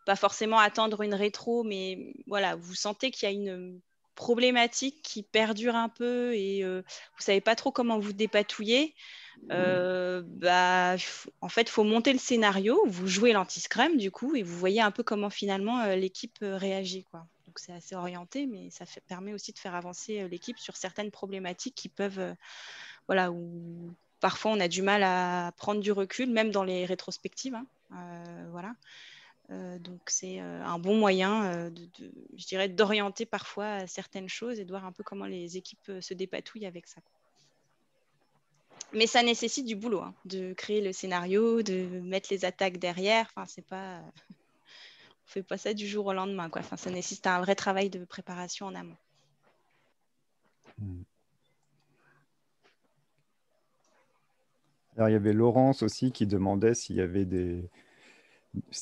pas forcément attendre une rétro, mais voilà, vous sentez qu'il y a une problématique qui perdure un peu et vous savez pas trop comment vous dépatouiller. Bah, en fait, il faut monter le scénario, vous jouez l'anti-scrum du coup, et vous voyez un peu comment finalement l'équipe réagit, quoi. Donc c'est assez orienté, mais ça permet aussi de faire avancer l'équipe sur certaines problématiques qui peuvent, voilà, où parfois on a du mal à prendre du recul, même dans les rétrospectives, hein. Voilà. Donc c'est un bon moyen, je dirais, d'orienter parfois certaines choses et de voir un peu comment les équipes se dépatouillent avec ça, quoi. Mais ça nécessite du boulot, hein, de créer le scénario, de mettre les attaques derrière. Enfin, c'est pas, on fait pas ça du jour au lendemain, quoi. Enfin, ça nécessite un vrai travail de préparation en amont. Alors, il y avait Laurence aussi qui demandait si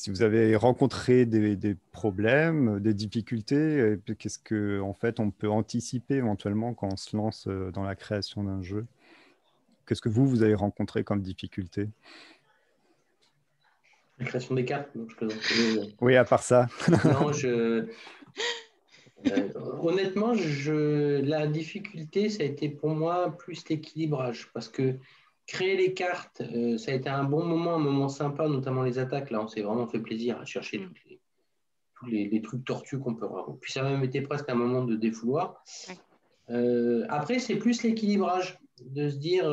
vous avez rencontré des problèmes, des difficultés, et puis qu'est-ce que, en fait, on peut anticiper éventuellement quand on se lance dans la création d'un jeu. Qu'est-ce que vous avez rencontré comme difficulté? La création des cartes, donc Oui, à part ça. non, honnêtement, la difficulté, ça a été pour moi plus l'équilibrage, parce que créer les cartes, ça a été un bon moment, un moment sympa, notamment les attaques. Là, on s'est vraiment fait plaisir à chercher tous les trucs tortueux qu'on peut avoir. Puis ça a même été presque un moment de défouloir. Après, c'est plus l'équilibrage, de se dire,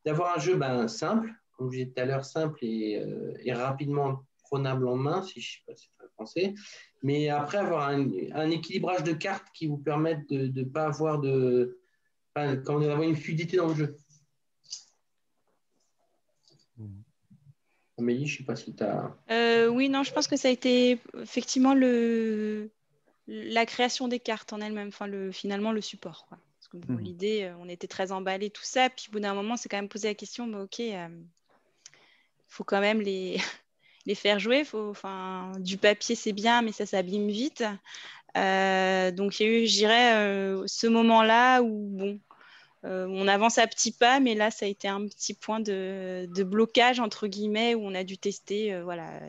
d'avoir un jeu simple, comme je disais tout à l'heure, simple et rapidement prenable en main, si je ne sais pas si c'est français, mais après avoir un équilibrage de cartes qui vous permette de ne pas avoir d'avoir une fluidité dans le jeu. Amélie, je ne sais pas si tu as... Oui, non, je pense que ça a été effectivement la création des cartes en elle-même, enfin, finalement le support, quoi. Parce que bon, l'idée, on était très emballés, tout ça, puis au bout d'un moment, c'est quand même posé la question, mais ok, faut quand même les faire jouer. Du papier, c'est bien, mais ça s'abîme vite. Donc, il y a eu, je dirais, ce moment-là où, bon, on avance à petits pas, mais là, ça a été un petit point de blocage, entre guillemets, où on a dû tester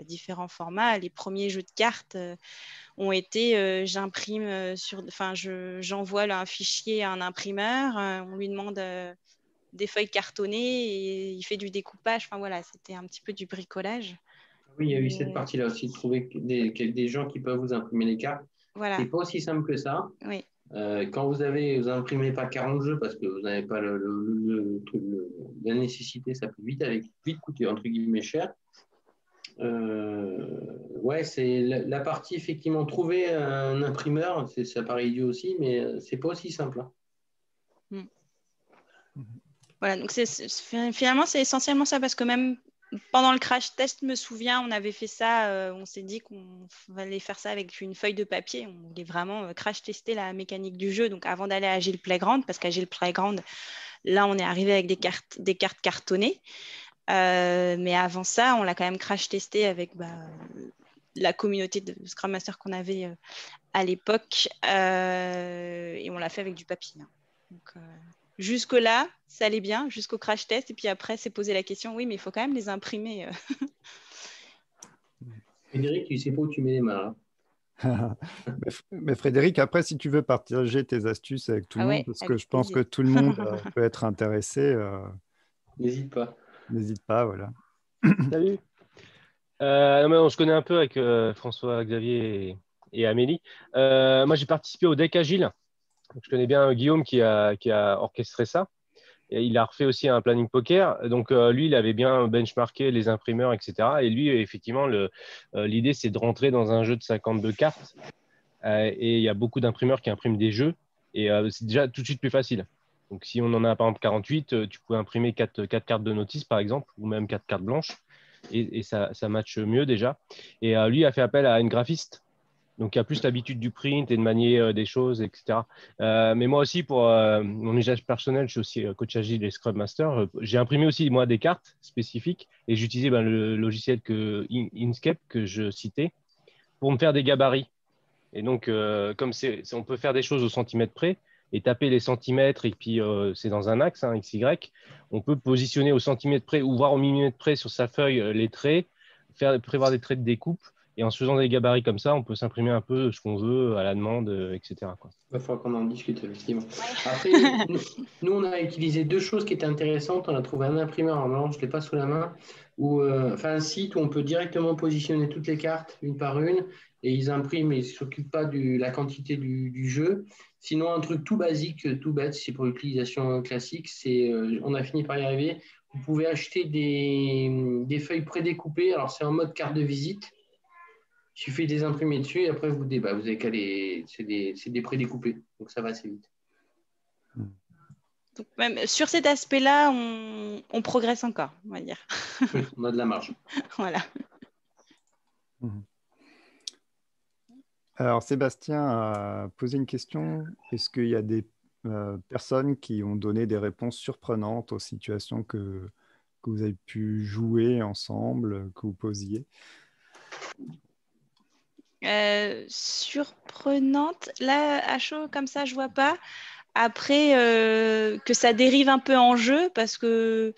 différents formats. Les premiers jeux de cartes ont été, j'envoie un fichier à un imprimeur, on lui demande des feuilles cartonnées et il fait du découpage. Enfin, voilà, c'était un petit peu du bricolage. Oui, il y a eu cette partie-là aussi, de trouver des gens qui peuvent vous imprimer les cartes. Voilà. C'est pas aussi simple que ça. Oui. Quand vous imprimez pas 40 jeux parce que vous n'avez pas la nécessité, ça peut vite coûter entre guillemets cher. Ouais, c'est la partie effectivement trouver un imprimeur, ça paraît idiot aussi, mais c'est pas aussi simple. Hein. Voilà, donc finalement c'est essentiellement ça parce que même pendant le crash test, je me souviens, on avait fait ça, on s'est dit qu'on allait faire ça avec une feuille de papier. On voulait vraiment crash tester la mécanique du jeu. Donc avant d'aller à Agile Playground, parce qu'Agile Playground, là on est arrivé avec des cartes cartonnées. Mais avant ça, on l'a quand même crash testé avec la communauté de Scrum Master qu'on avait à l'époque. Et on l'a fait avec du papier. Hein. Donc, jusque-là, ça allait bien, jusqu'au crash test. Et puis après, c'est posé la question, oui, mais il faut quand même les imprimer. Frédéric, tu sais pas où tu mets les mains. Mais Frédéric, après, si tu veux partager tes astuces avec tout le monde, parce que je pense que tout le monde peut être intéressé, n'hésite pas. N'hésite pas, voilà. Salut. Mais on se connaît un peu avec François, Xavier et Amélie. Moi, j'ai participé au deck Agile. Je connais bien Guillaume qui a orchestré ça. Et il a refait aussi un planning poker. Donc, lui, il avait bien benchmarké les imprimeurs, etc. Et lui, effectivement, l'idée, c'est de rentrer dans un jeu de 52 cartes. Et il y a beaucoup d'imprimeurs qui impriment des jeux. Et c'est déjà tout de suite plus facile. Donc, si on en a par exemple 48, tu peux imprimer 4 cartes de notice, par exemple, ou même 4 cartes blanches. Et ça matche mieux déjà. Et lui a fait appel à une graphiste. Donc, il a plus l'habitude du print et de manier des choses, etc. Mais moi aussi, pour mon usage personnel, je suis aussi coach agile et Scrum Master. J'ai imprimé aussi, moi, des cartes spécifiques et j'utilisais le logiciel Inkscape que je citais pour me faire des gabarits. Et donc, comme on peut faire des choses au centimètre près et taper les centimètres, et puis c'est dans un axe, hein, XY, on peut positionner au centimètre près ou voir au millimètre près sur sa feuille les traits, prévoir des traits de découpe. Et en se faisant des gabarits comme ça, on peut s'imprimer un peu ce qu'on veut à la demande, etc. Quoi. Il va falloir qu'on en discute, effectivement. Après, nous, on a utilisé deux choses qui étaient intéressantes. On a trouvé un imprimeur, alors je ne l'ai pas sous la main, un site où on peut directement positionner toutes les cartes une par une et ils impriment et ils ne s'occupent pas de la quantité du jeu. Sinon, un truc tout basique, tout bête, c'est pour l'utilisation classique, on a fini par y arriver. Vous pouvez acheter des feuilles prédécoupées. Alors, c'est en mode carte de visite. Il suffit de les imprimer dessus et après, vous avez qu'à c'est des prédécoupés. Donc, ça va assez vite. Donc, même sur cet aspect-là, on progresse encore, on va dire. Oui, on a de la marge. Voilà. Alors, Sébastien a posé une question. Est-ce qu'il y a des personnes qui ont donné des réponses surprenantes aux situations que vous avez pu jouer ensemble, que vous posiez? Surprenante. Là, à chaud, comme ça, je vois pas. Après, que ça dérive un peu en jeu parce que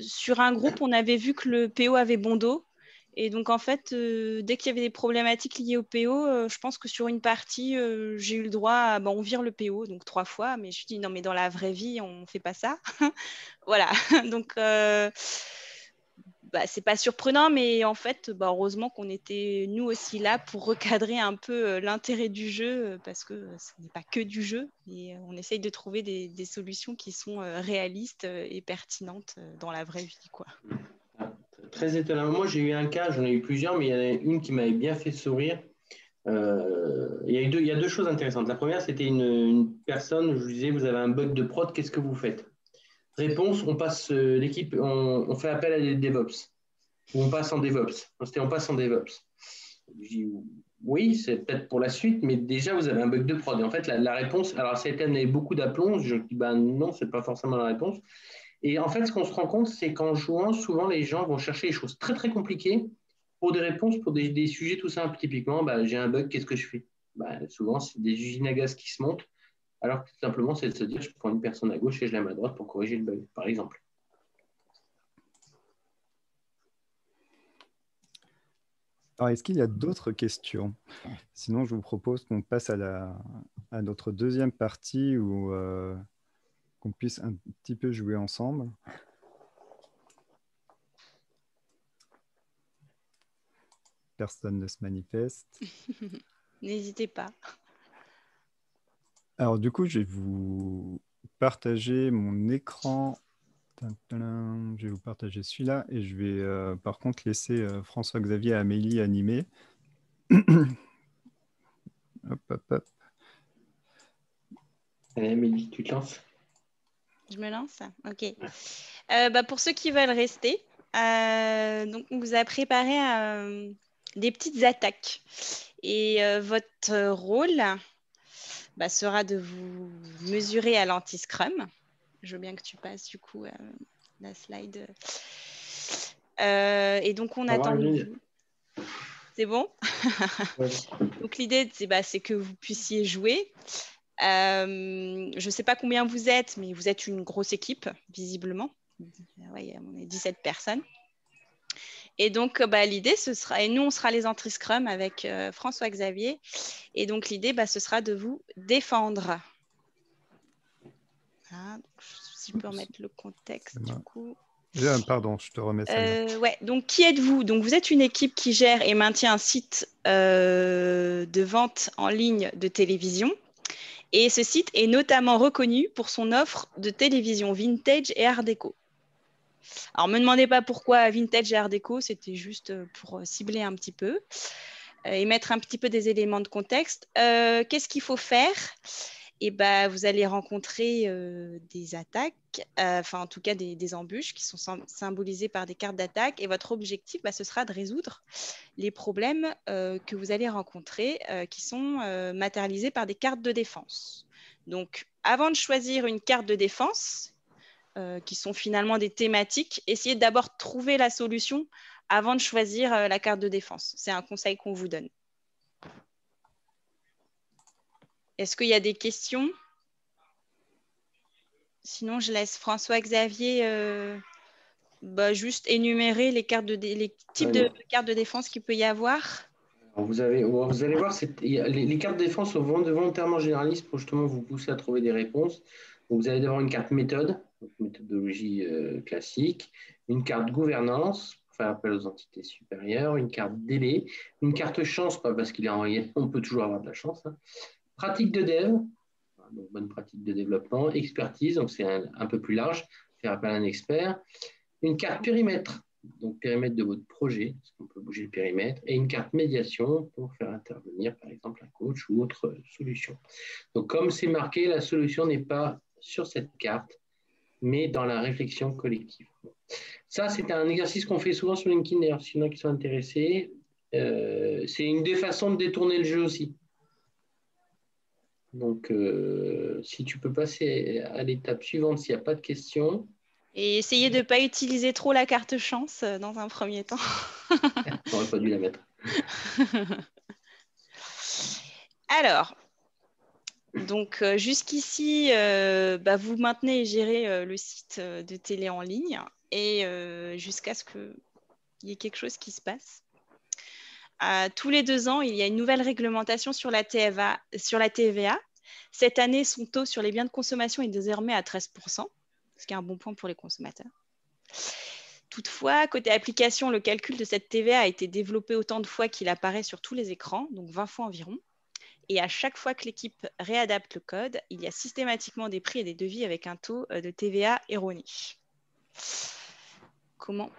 sur un groupe, on avait vu que le PO avait bon dos. Et donc, en fait, dès qu'il y avait des problématiques liées au PO, je pense que sur une partie, j'ai eu le droit à on vire le PO, donc 3 fois. Mais je me dis, non, mais dans la vraie vie, on ne fait pas ça. Voilà. Donc, c'est pas surprenant, mais en fait, heureusement qu'on était nous aussi là pour recadrer un peu l'intérêt du jeu, parce que ce n'est pas que du jeu, et on essaye de trouver des solutions qui sont réalistes et pertinentes dans la vraie vie, quoi. Très étonnant. Moi, j'ai eu un cas, j'en ai eu plusieurs, mais il y en a une qui m'avait bien fait sourire. Il y a deux choses intéressantes. La première, c'était une personne, je lui disais, vous avez un bug de prod, qu'est-ce que vous faites? Réponse, on passe l'équipe, on fait appel à des DevOps. Ou on passe en DevOps. On passe en DevOps. Je dis, oui, c'est peut-être pour la suite, mais déjà, vous avez un bug de prod. Et en fait, la réponse, alors ça a été amené beaucoup d'aplomb. Je dis, non, ce n'est pas forcément la réponse. Et en fait, ce qu'on se rend compte, c'est qu'en jouant, souvent, les gens vont chercher des choses très, très compliquées pour des réponses, pour des sujets tout simples. Typiquement, j'ai un bug, qu'est-ce que je fais? Souvent, c'est des usines à gaz qui se montent, alors que tout simplement, c'est de se dire, je prends une personne à gauche et je la mets à droite pour corriger le bug, par exemple. Alors, est-ce qu'il y a d'autres questions? Sinon, je vous propose qu'on passe à notre deuxième partie où qu'on puisse un petit peu jouer ensemble. Personne ne se manifeste. N'hésitez pas. Alors, du coup, je vais vous partager mon écran. Je vais vous partager celui-là et je vais par contre laisser François-Xavier et Amélie animer. Hop, hop, hop. Allez, Amélie, tu te lances? Je me lance? Ok. Pour ceux qui veulent rester, donc on vous a préparé des petites attaques. Et votre rôle sera de vous mesurer à l'anti-scrum. Je veux bien que tu passes du coup la slide. Et donc on attend de vous. C'est bon? Ouais. Donc l'idée, c'est que vous puissiez jouer. Je ne sais pas combien vous êtes, mais vous êtes une grosse équipe, visiblement. Ouais, on est 17 personnes. Et donc, l'idée, ce sera, et nous, on sera les anti-scrum avec François-Xavier. Et donc, l'idée, ce sera de vous défendre. Ah, donc, si je peux remettre le contexte, du coup. Pardon, je te remets ça. Ouais, donc qui êtes-vous? Donc vous êtes une équipe qui gère et maintient un site de vente en ligne de télévision. Et ce site est notamment reconnu pour son offre de télévision vintage et art déco. Alors, ne me demandez pas pourquoi vintage et art déco, c'était juste pour cibler un petit peu et mettre un petit peu des éléments de contexte. Qu'est-ce qu'il faut faire? Vous allez rencontrer des attaques, en tout cas des embûches qui sont symbolisées par des cartes d'attaque. Et votre objectif, ce sera de résoudre les problèmes que vous allez rencontrer qui sont matérialisés par des cartes de défense. Donc, avant de choisir une carte de défense, qui sont finalement des thématiques, essayez d'abord de trouver la solution avant de choisir la carte de défense. C'est un conseil qu'on vous donne. Est-ce qu'il y a des questions? Sinon, je laisse François-Xavier juste énumérer les types de cartes de défense qu'il peut y avoir. Alors vous allez voir, les cartes de défense sont volontairement généralistes pour justement vous pousser à trouver des réponses. Donc, vous allez avoir une carte méthode, donc méthodologie classique, une carte gouvernance, pour faire appel aux entités supérieures, une carte délai, une carte chance, pas parce on peut toujours avoir de la chance, hein. Pratique de dev, donc bonne pratique de développement, expertise, donc c'est un peu plus large, faire appel à un expert, une carte périmètre, donc périmètre de votre projet, parce qu'on peut bouger le périmètre, et une carte médiation pour faire intervenir, par exemple, un coach ou autre solution. Donc, comme c'est marqué, la solution n'est pas sur cette carte, mais dans la réflexion collective. Ça, c'est un exercice qu'on fait souvent sur LinkedIn, d'ailleurs, s'il y en a qui sont intéressés. C'est une des façons de détourner le jeu aussi. Donc, si tu peux passer à l'étape suivante, s'il n'y a pas de questions. Et essayez de ne pas utiliser trop la carte chance dans un premier temps. J'aurais pas dû la mettre. Alors, donc jusqu'ici, vous maintenez et gérez le site de télé en ligne et jusqu'à ce qu'il y ait quelque chose qui se passe. Tous les 2 ans, il y a une nouvelle réglementation sur la TVA. Cette année, son taux sur les biens de consommation est désormais à 13%, ce qui est un bon point pour les consommateurs. Toutefois, côté application, le calcul de cette TVA a été développé autant de fois qu'il apparaît sur tous les écrans, donc 20 fois environ. Et à chaque fois que l'équipe réadapte le code, il y a systématiquement des prix et des devis avec un taux de TVA erroné. Comment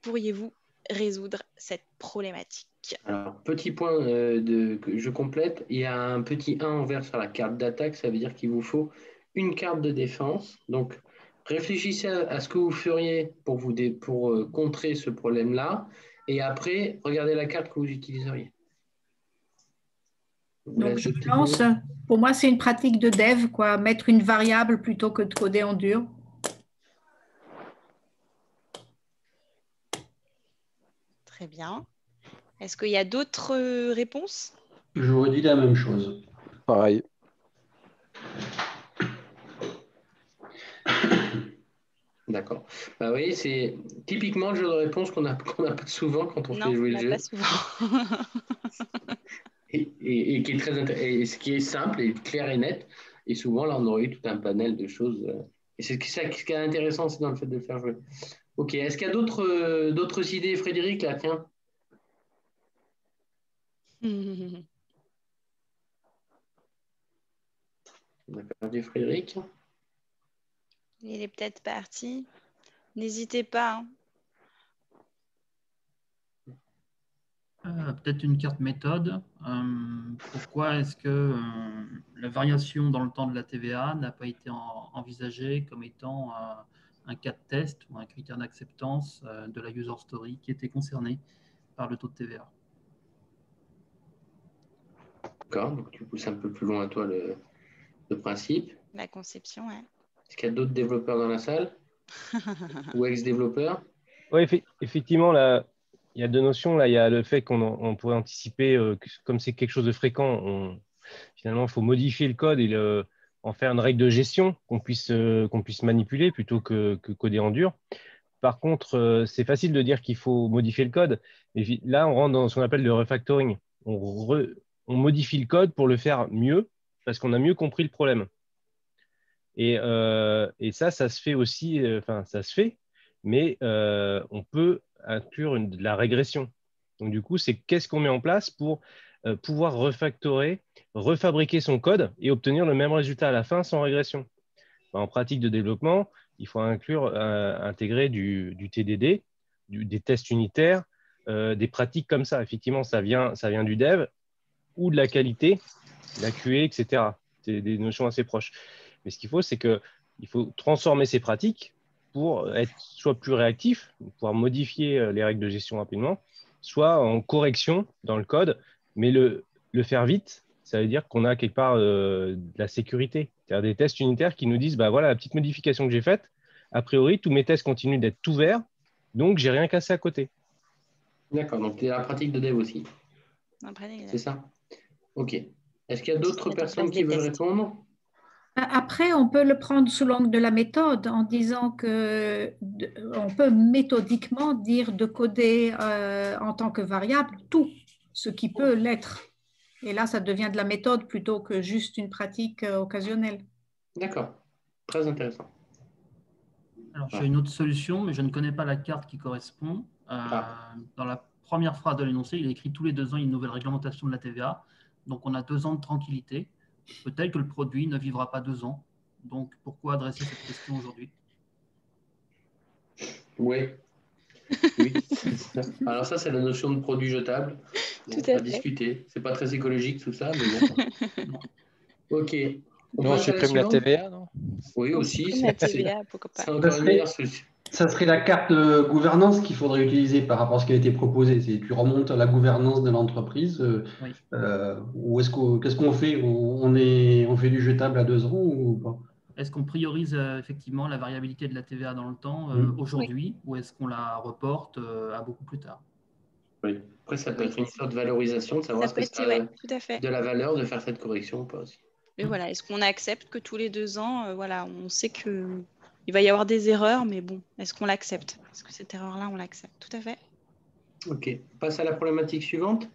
pourriez-vous résoudre cette problématique? Alors, petit point que je complète, il y a un petit 1 en vert sur la carte d'attaque, ça veut dire qu'il vous faut une carte de défense. Donc, réfléchissez à ce que vous feriez pour contrer ce problème-là, et après, regardez la carte que vous utiliseriez. Donc, je pense, pour moi, c'est une pratique de dev, quoi, mettre une variable plutôt que de coder en dur. Très bien. Est-ce qu'il y a d'autres réponses? J'aurais dit la même chose. Pareil. D'accord. Bah oui, c'est typiquement le jeu de réponse qu'on n'a pas souvent quand on Non, fait jouer on le n'a jeu. pas souvent. Et qui est et ce qui est simple et clair et net. Et souvent, là, on aurait eu tout un panel de choses. Et c'est ça ce qui est intéressant, c'est dans le fait de le faire jouer. Ok. Est-ce qu'il y a d'autres idées, Frédéric, là, tiens? On a perdu Frédéric. Il est peut-être parti. N'hésitez pas. Peut-être une carte méthode. Pourquoi est-ce que la variation dans le temps de la TVA n'a pas été envisagée comme étant un cas de test ou un critère d'acceptance de la user story qui était concerné par le taux de TVA? D'accord. Donc, tu pousses un peu plus loin à toi le principe. La conception, ouais. Est-ce qu'il y a d'autres développeurs dans la salle ou ex-développeurs? Oui, effectivement, là, il y a deux notions. Là, il y a le fait qu'on pourrait anticiper, comme c'est quelque chose de fréquent, finalement, il faut modifier le code et en faire une règle de gestion qu'on puisse manipuler plutôt que coder en dur. Par contre, c'est facile de dire qu'il faut modifier le code. Mais là, on rentre dans ce qu'on appelle le refactoring. On modifie le code pour le faire mieux parce qu'on a mieux compris le problème. Et ça se fait aussi, ça se fait, mais on peut inclure de la régression. Donc, du coup, c'est qu'est-ce qu'on met en place pour pouvoir refactorer, refabriquer son code et obtenir le même résultat à la fin sans régression. En pratique de développement, il faut intégrer du TDD, des tests unitaires, des pratiques comme ça. Effectivement, ça vient du dev ou de la qualité, la QA, etc. C'est des notions assez proches. Mais ce qu'il faut, c'est qu'il faut transformer ces pratiques pour être soit plus réactif, pouvoir modifier les règles de gestion rapidement, soit en correction dans le code, mais le faire vite, ça veut dire qu'on a quelque part de la sécurité. C'est-à-dire des tests unitaires qui nous disent, bah voilà la petite modification que j'ai faite, a priori, tous mes tests continuent d'être tout verts, donc j'ai rien cassé à côté. D'accord, donc tu es à la pratique de dev aussi. C'est ça? Ok. Est-ce qu'il y a d'autres personnes qui veulent répondre? Après, on peut le prendre sous l'angle de la méthode en disant que on peut méthodiquement dire de coder en tant que variable tout ce qui peut l'être. Et là, ça devient de la méthode plutôt que juste une pratique occasionnelle. D'accord, très intéressant. Alors, j'ai une autre solution, mais je ne connais pas la carte qui correspond. Dans la première phrase de l'énoncé, il est écrit « Tous les 2 ans, il y a une nouvelle réglementation de la TVA ». Donc, on a 2 ans de tranquillité. Peut-être que le produit ne vivra pas 2 ans. Donc, pourquoi adresser cette question aujourd'hui? Oui. Alors ça, c'est la notion de produit jetable. Bon, Tout à fait. discuter. C'est pas très écologique tout ça, mais bon. Ok. On supprime la TVA, non? Oui, aussi. La TVA, pourquoi pas. C'est encore une meilleure solution. Ça serait la carte de gouvernance qu'il faudrait utiliser par rapport à ce qui a été proposé. C'est tu remontes à la gouvernance de l'entreprise. Oui. Ou qu'est-ce qu'on fait? On fait du jetable à 2 ans ou pas? Est-ce qu'on priorise effectivement la variabilité de la TVA dans le temps aujourd'hui, ou est-ce qu'on la reporte à beaucoup plus tard? Oui. Après, ça peut être une sorte de valorisation, de savoir ce que ça a tout à fait. de la valeur de faire cette correction ou pas aussi. Mais voilà, est-ce qu'on accepte que tous les 2 ans, voilà, on sait qu'il va y avoir des erreurs, mais bon, est-ce qu'on l'accepte? Est-ce que cette erreur-là, on l'accepte? Tout à fait. Ok. On passe à la problématique suivante.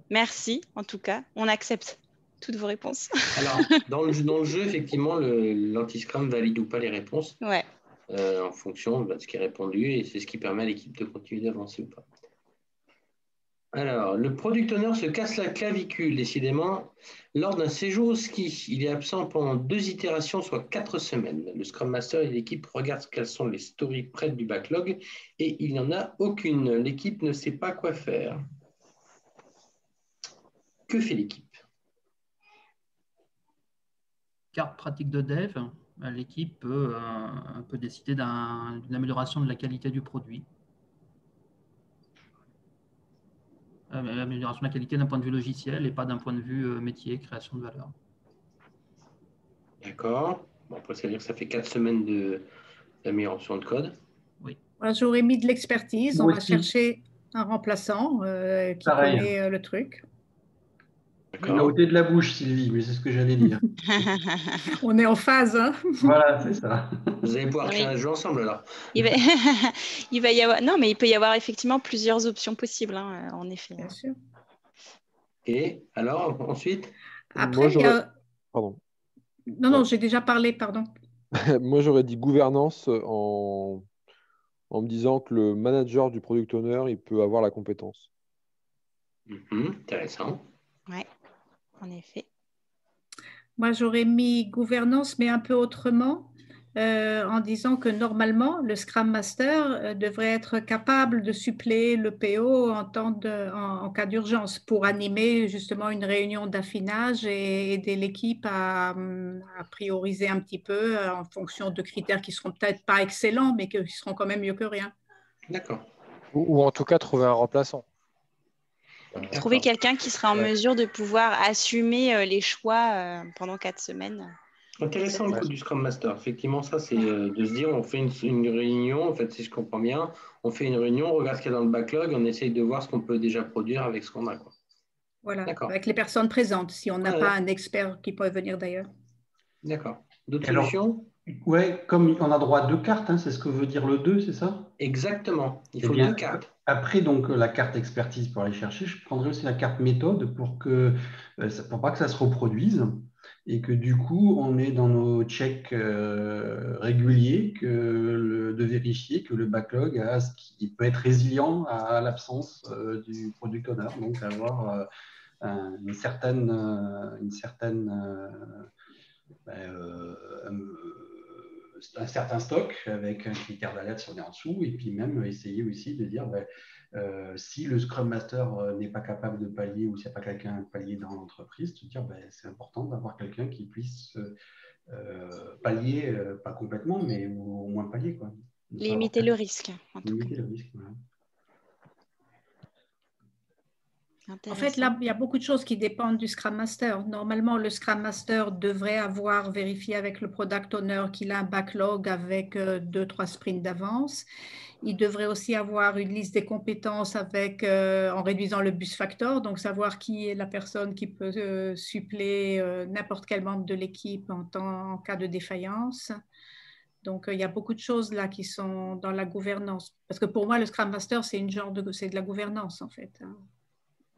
Merci, en tout cas. On accepte toutes vos réponses. Alors, dans le jeu, effectivement, l'anti-scrum valide ou pas les réponses Ouais. en fonction de ce qui est répondu, et c'est ce qui permet à l'équipe de continuer d'avancer ou pas. Alors, le product owner se casse la clavicule, décidément, lors d'un séjour au ski. Il est absent pendant 2 itérations, soit 4 semaines. Le Scrum Master et l'équipe regardent quelles sont les stories prêtes du backlog, et il n'y en a aucune. L'équipe ne sait pas quoi faire. Que fait l'équipe? Carte pratique de dev, l'équipe peut décider d'une amélioration de la qualité du produit. Amélioration de la qualité d'un point de vue logiciel et pas d'un point de vue métier, création de valeur. D'accord. Bon, après, ça veut dire que ça fait 4 semaines d'amélioration de code. Oui. Moi, j'aurais mis de l'expertise. On Moi va aussi. chercher un remplaçant qui Pareil. connaît le truc. Il m'a ôté de la bouche, Sylvie, mais c'est ce que j'allais dire. On est en phase. Hein. Voilà, c'est ça. Vous allez pouvoir créer Oui. un jeu ensemble alors. Il va... il va y avoir... Non, mais il peut y avoir effectivement plusieurs options possibles, hein, en effet. Bien sûr. Et alors, ensuite? Après, il y a... Pardon. Non, j'ai déjà parlé, pardon. Moi, j'aurais dit gouvernance en me disant que le manager du product owner, il peut avoir la compétence. Intéressant. Ouais, en effet. Moi, j'aurais mis gouvernance, mais un peu autrement, en disant que normalement, le Scrum Master devrait être capable de suppléer le PO en cas d'urgence pour animer justement une réunion d'affinage et aider l'équipe à prioriser un petit peu en fonction de critères qui ne seront peut-être pas excellents, mais qui seront quand même mieux que rien. D'accord. Ou en tout cas, trouver un remplaçant. Trouver quelqu'un qui sera en mesure de pouvoir assumer les choix pendant 4 semaines. Intéressant le coup du Scrum Master. Effectivement, ça, c'est de se dire, on fait une réunion, en fait, si je comprends bien, on fait une réunion, on regarde ce qu'il y a dans le backlog, on essaye de voir ce qu'on peut déjà produire avec ce qu'on a, quoi. Voilà, avec les personnes présentes, si on n'a pas un expert qui peut venir d'ailleurs. D'accord. D'autres solutions? Ouais, comme on a droit à 2 cartes, hein, c'est ce que veut dire le 2, c'est ça? Exactement. Il faut 2 cartes. Après, donc, la carte expertise pour aller chercher, je prendrai aussi la carte méthode pour pas que ça se reproduise et que du coup, on est dans nos checks réguliers de vérifier que le backlog il peut être résilient à l'absence du product owner, donc avoir un certain stock avec un critère d'alerte si on est en dessous, et puis même essayer aussi de dire si le Scrum Master n'est pas capable de pallier ou s'il n'y a pas quelqu'un à pallier dans l'entreprise, de dire c'est important d'avoir quelqu'un qui puisse pallier, pas complètement, mais au moins pallier, quoi. Limiter le risque. Limiter le risque, voilà. En fait, là, il y a beaucoup de choses qui dépendent du Scrum Master. Normalement, le Scrum Master devrait avoir vérifié avec le Product Owner qu'il a un backlog avec 2-3 sprints d'avance. Il devrait aussi avoir une liste des compétences en réduisant le bus factor, donc savoir qui est la personne qui peut suppléer n'importe quel membre de l'équipe en cas de défaillance. Donc, il y a beaucoup de choses là qui sont dans la gouvernance. Parce que pour moi, le Scrum Master, c'est de la gouvernance, en fait.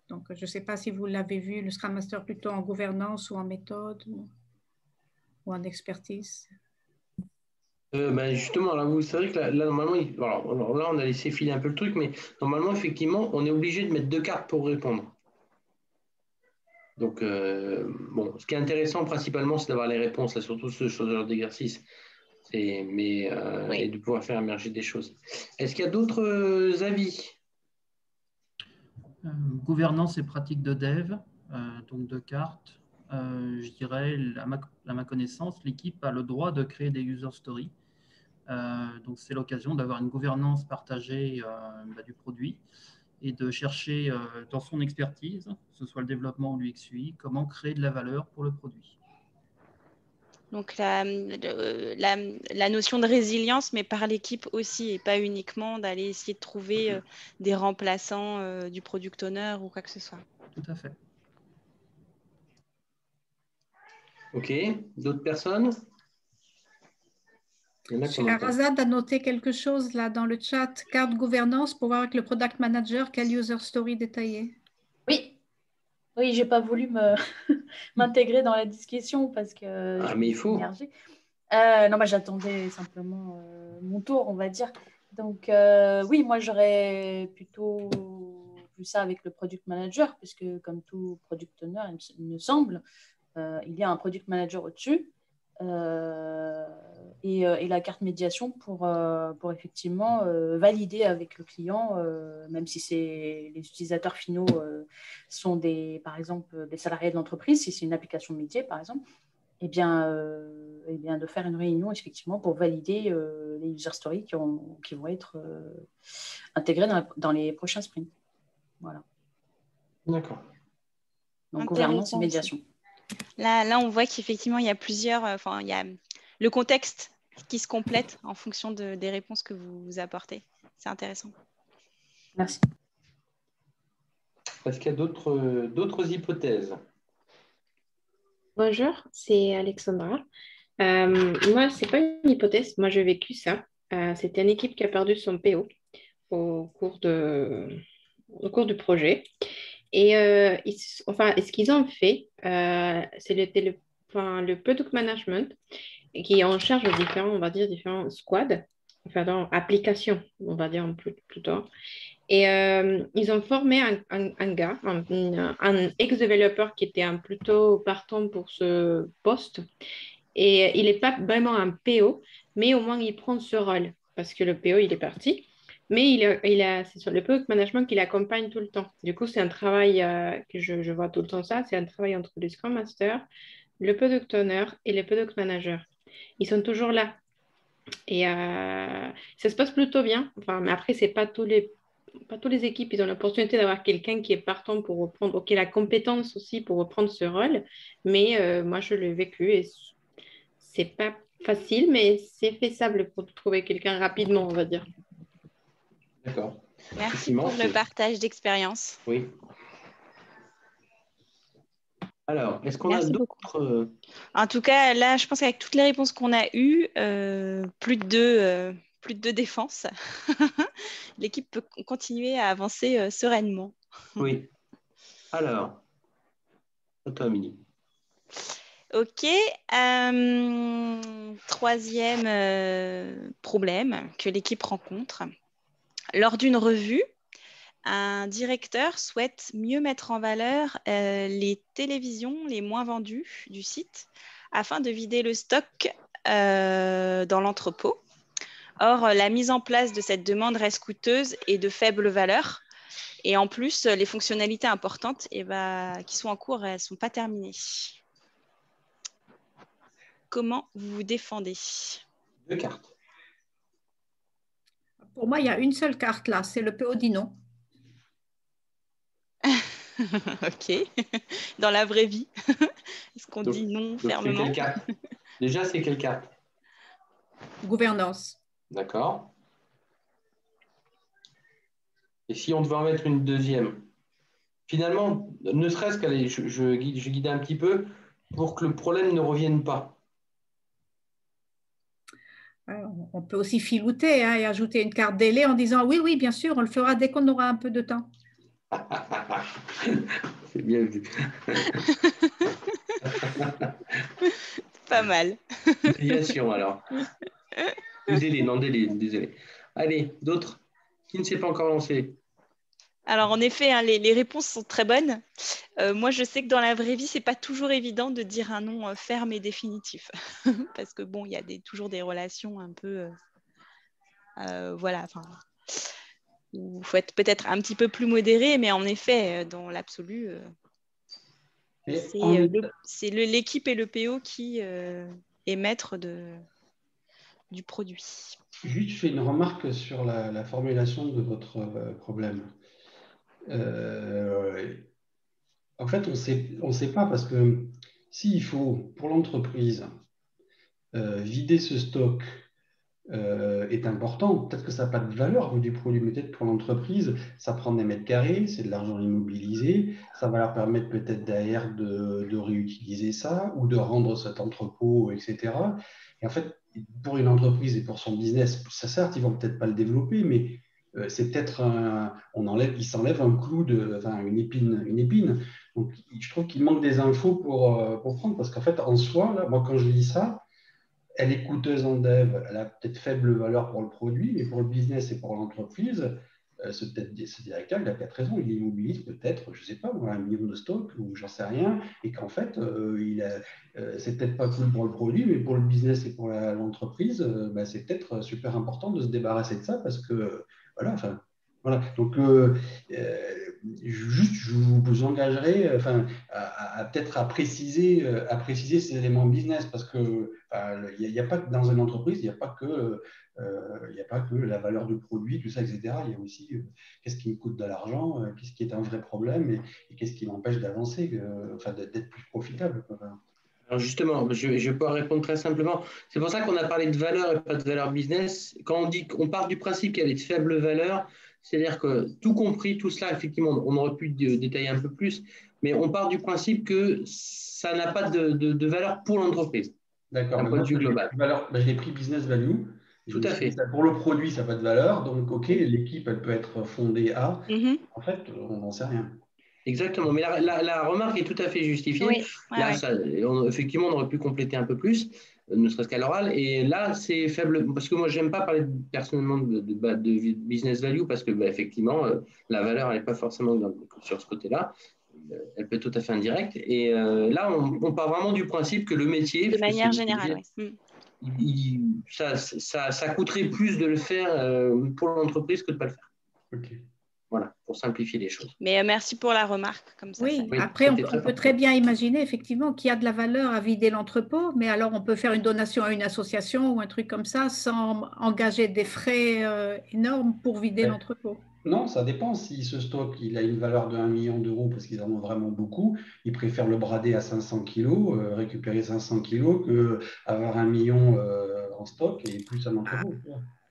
Donc, je ne sais pas si vous l'avez vu, le Scrum Master plutôt en gouvernance ou en méthode ou en expertise. Justement, là, vous savez que là normalement, alors là, on a laissé filer un peu le truc, mais normalement, effectivement, on est obligé de mettre 2 cartes pour répondre. Donc, ce qui est intéressant principalement, c'est d'avoir les réponses, là, surtout ce genre d'exercice, et de pouvoir faire émerger des choses. Est-ce qu'il y a d'autres avis? Gouvernance et pratique de dev, donc 2 cartes. Je dirais, à ma connaissance, l'équipe a le droit de créer des user stories. Donc, c'est l'occasion d'avoir une gouvernance partagée du produit et de chercher dans son expertise, que ce soit le développement ou l'UX UI, comment créer de la valeur pour le produit. Donc, la notion de résilience, mais par l'équipe aussi, et pas uniquement d'aller essayer de trouver des remplaçants du product owner ou quoi que ce soit. Tout à fait. Ok. D'autres personnes? Sherazade a noté quelque chose là dans le chat, carte gouvernance pour voir avec le product manager quelle user story détaillée. Oui, j'ai pas voulu m'intégrer dans la discussion parce que mais il faut. Non, j'attendais simplement mon tour, on va dire. Donc oui, moi j'aurais plutôt vu ça avec le product manager, puisque comme tout product owner, il me semble, il y a un product manager au-dessus. Et la carte médiation pour effectivement valider avec le client, même si les utilisateurs finaux sont par exemple des salariés de l'entreprise, si c'est une application métier par exemple, eh bien de faire une réunion effectivement pour valider les user stories qui vont être intégrés dans les prochains sprints. Voilà. D'accord. Donc gouvernance et médiation. Là, on voit qu'effectivement, il y a plusieurs... il y a le contexte qui se complètent en fonction des réponses que vous apportez. C'est intéressant. Merci. Est-ce qu'il y a d'autres hypothèses? Bonjour, c'est Alexandra. Moi, c'est pas une hypothèse, moi j'ai vécu ça. C'était une équipe qui a perdu son PO au cours du projet. Et ce qu'ils ont fait, c'est le product management qui est en charge de différents squads, enfin, dans applications, on va dire plutôt. Et ils ont formé un gars, un ex-développeur qui était plutôt partant pour ce poste. Et il n'est pas vraiment un PO, mais au moins il prend ce rôle parce que le PO, il est parti. Mais c'est sur le product management qu'il accompagne tout le temps. Du coup, c'est un travail que je vois tout le temps ça. C'est un travail entre le Scrum Master, le Product Owner et le Product Manager. Ils sont toujours là. Et ça se passe plutôt bien. Enfin, mais après, c'est pas toutes les équipes, ils ont l'opportunité d'avoir quelqu'un qui est partant pour reprendre, qui a la compétence aussi pour reprendre ce rôle. Mais moi, je l'ai vécu et c'est pas facile, mais c'est faisable pour trouver quelqu'un rapidement, on va dire. D'accord. Merci pour le partage d'expérience. Oui. Alors, est-ce qu'on a d'autres... En tout cas, là, je pense qu'avec toutes les réponses qu'on a eues, plus de deux défenses, l'équipe peut continuer à avancer sereinement. Oui. Alors, à toi, Amélie. Ok. Troisième problème que l'équipe rencontre. Lors d'une revue, un directeur souhaite mieux mettre en valeur les télévisions les moins vendues du site afin de vider le stock dans l'entrepôt. Or, la mise en place de cette demande reste coûteuse et de faible valeur. Et en plus, les fonctionnalités importantes qui sont en cours, elles ne sont pas terminées. Comment vous vous défendez? 2 cartes. Pour moi, il y a une seule carte là, c'est le PO dit non. Ok. Dans la vraie vie, est-ce qu'on dit non fermement? C'est quelle carte? Déjà, c'est quelle carte? Gouvernance. D'accord. Et si on devait en mettre une deuxième? Finalement, ne serait-ce qu'aller, je guidais un petit peu pour que le problème ne revienne pas. On peut aussi filouter et ajouter une carte délai en disant oui, oui, bien sûr, on le fera dès qu'on aura un peu de temps. C'est bien vu. Pas mal. Déviation alors. Délai, non, délai, désolé. Allez, d'autres? Qui ne s'est pas encore lancé? Alors, en effet, hein, les réponses sont très bonnes. Moi, je sais que dans la vraie vie, c'est pas toujours évident de dire un nom ferme et définitif. Parce que, bon, il y a toujours des relations un peu... voilà, enfin... Il faut être peut-être un petit peu plus modéré, mais en effet, dans l'absolu, c'est l'équipe et le PO qui est maître du produit. Juste, je fais une remarque sur la formulation de votre problème. En fait, on ne sait pas parce que s'il faut, pour l'entreprise, vider ce stock est important, peut-être que ça n'a pas de valeur du produit, mais peut-être pour l'entreprise, ça prend des mètres carrés, c'est de l'argent immobilisé, ça va leur permettre peut-être derrière de réutiliser ça ou de rendre cet entrepôt, etc. Et en fait, pour une entreprise et pour son business, ça certes, ils vont peut-être pas le développer, mais c'est peut-être il s'enlève un clou, une épine. Donc, je trouve qu'il manque des infos pour prendre, parce qu'en fait, en soi, là, moi, quand je lis ça, elle est coûteuse en dev, elle a peut-être faible valeur pour le produit, mais pour le business et pour l'entreprise, ce directeur, il a peut-être raison, il immobilise peut-être, je ne sais pas, 1 million de stocks ou j'en sais rien, et qu'en fait, c'est peut-être pas cool pour le produit, mais pour le business et pour l'entreprise, c'est peut-être super important de se débarrasser de ça parce que, voilà, enfin. Voilà, donc juste je vous engagerai peut-être à préciser ces éléments business parce que il n'y a pas que dans une entreprise, il n'y a pas que la valeur du produit, tout ça, etc. Il y a aussi qu'est-ce qui me coûte de l'argent, qu'est-ce qui est un vrai problème et qu'est-ce qui m'empêche d'avancer, d'être plus profitable. Alors justement, je vais pouvoir répondre très simplement. C'est pour ça qu'on a parlé de valeur et pas de valeur business. Quand on dit qu'on part du principe qu'elle est de faible valeur, c'est-à-dire que tout compris, tout cela, effectivement, on aurait pu détailler un peu plus, mais on part du principe que ça n'a pas de valeur pour l'entreprise. D'accord. D'un point de vue global. Je l'ai pris business value. Tout à fait. Pour le produit, ça n'a pas de valeur. Donc, OK, l'équipe, elle peut être fondée à. En fait, on n'en sait rien. Exactement, mais la remarque est tout à fait justifiée. Oui, là, effectivement, on aurait pu compléter un peu plus, ne serait-ce qu'à l'oral. Et là, c'est faible, parce que moi, j'aime pas parler personnellement de business value, parce que effectivement, la valeur, elle n'est pas forcément sur ce côté-là. Elle peut être tout à fait indirecte. Et là, on part vraiment du principe que le métier, de manière générale, ça coûterait plus de le faire pour l'entreprise que de ne pas le faire. OK. Voilà, pour simplifier les choses. Mais merci pour la remarque. Comme ça, oui, après, on peut très bien imaginer effectivement qu'il y a de la valeur à vider l'entrepôt, mais alors on peut faire une donation à une association ou un truc comme ça sans engager des frais énormes pour vider l'entrepôt. Non, ça dépend. Si ce stock il a une valeur de 1 million d'euros parce qu'ils en ont vraiment beaucoup, ils préfèrent le brader à 500 kilos, récupérer 500 kilos, qu'avoir 1 million en stock et plus un entrepôt.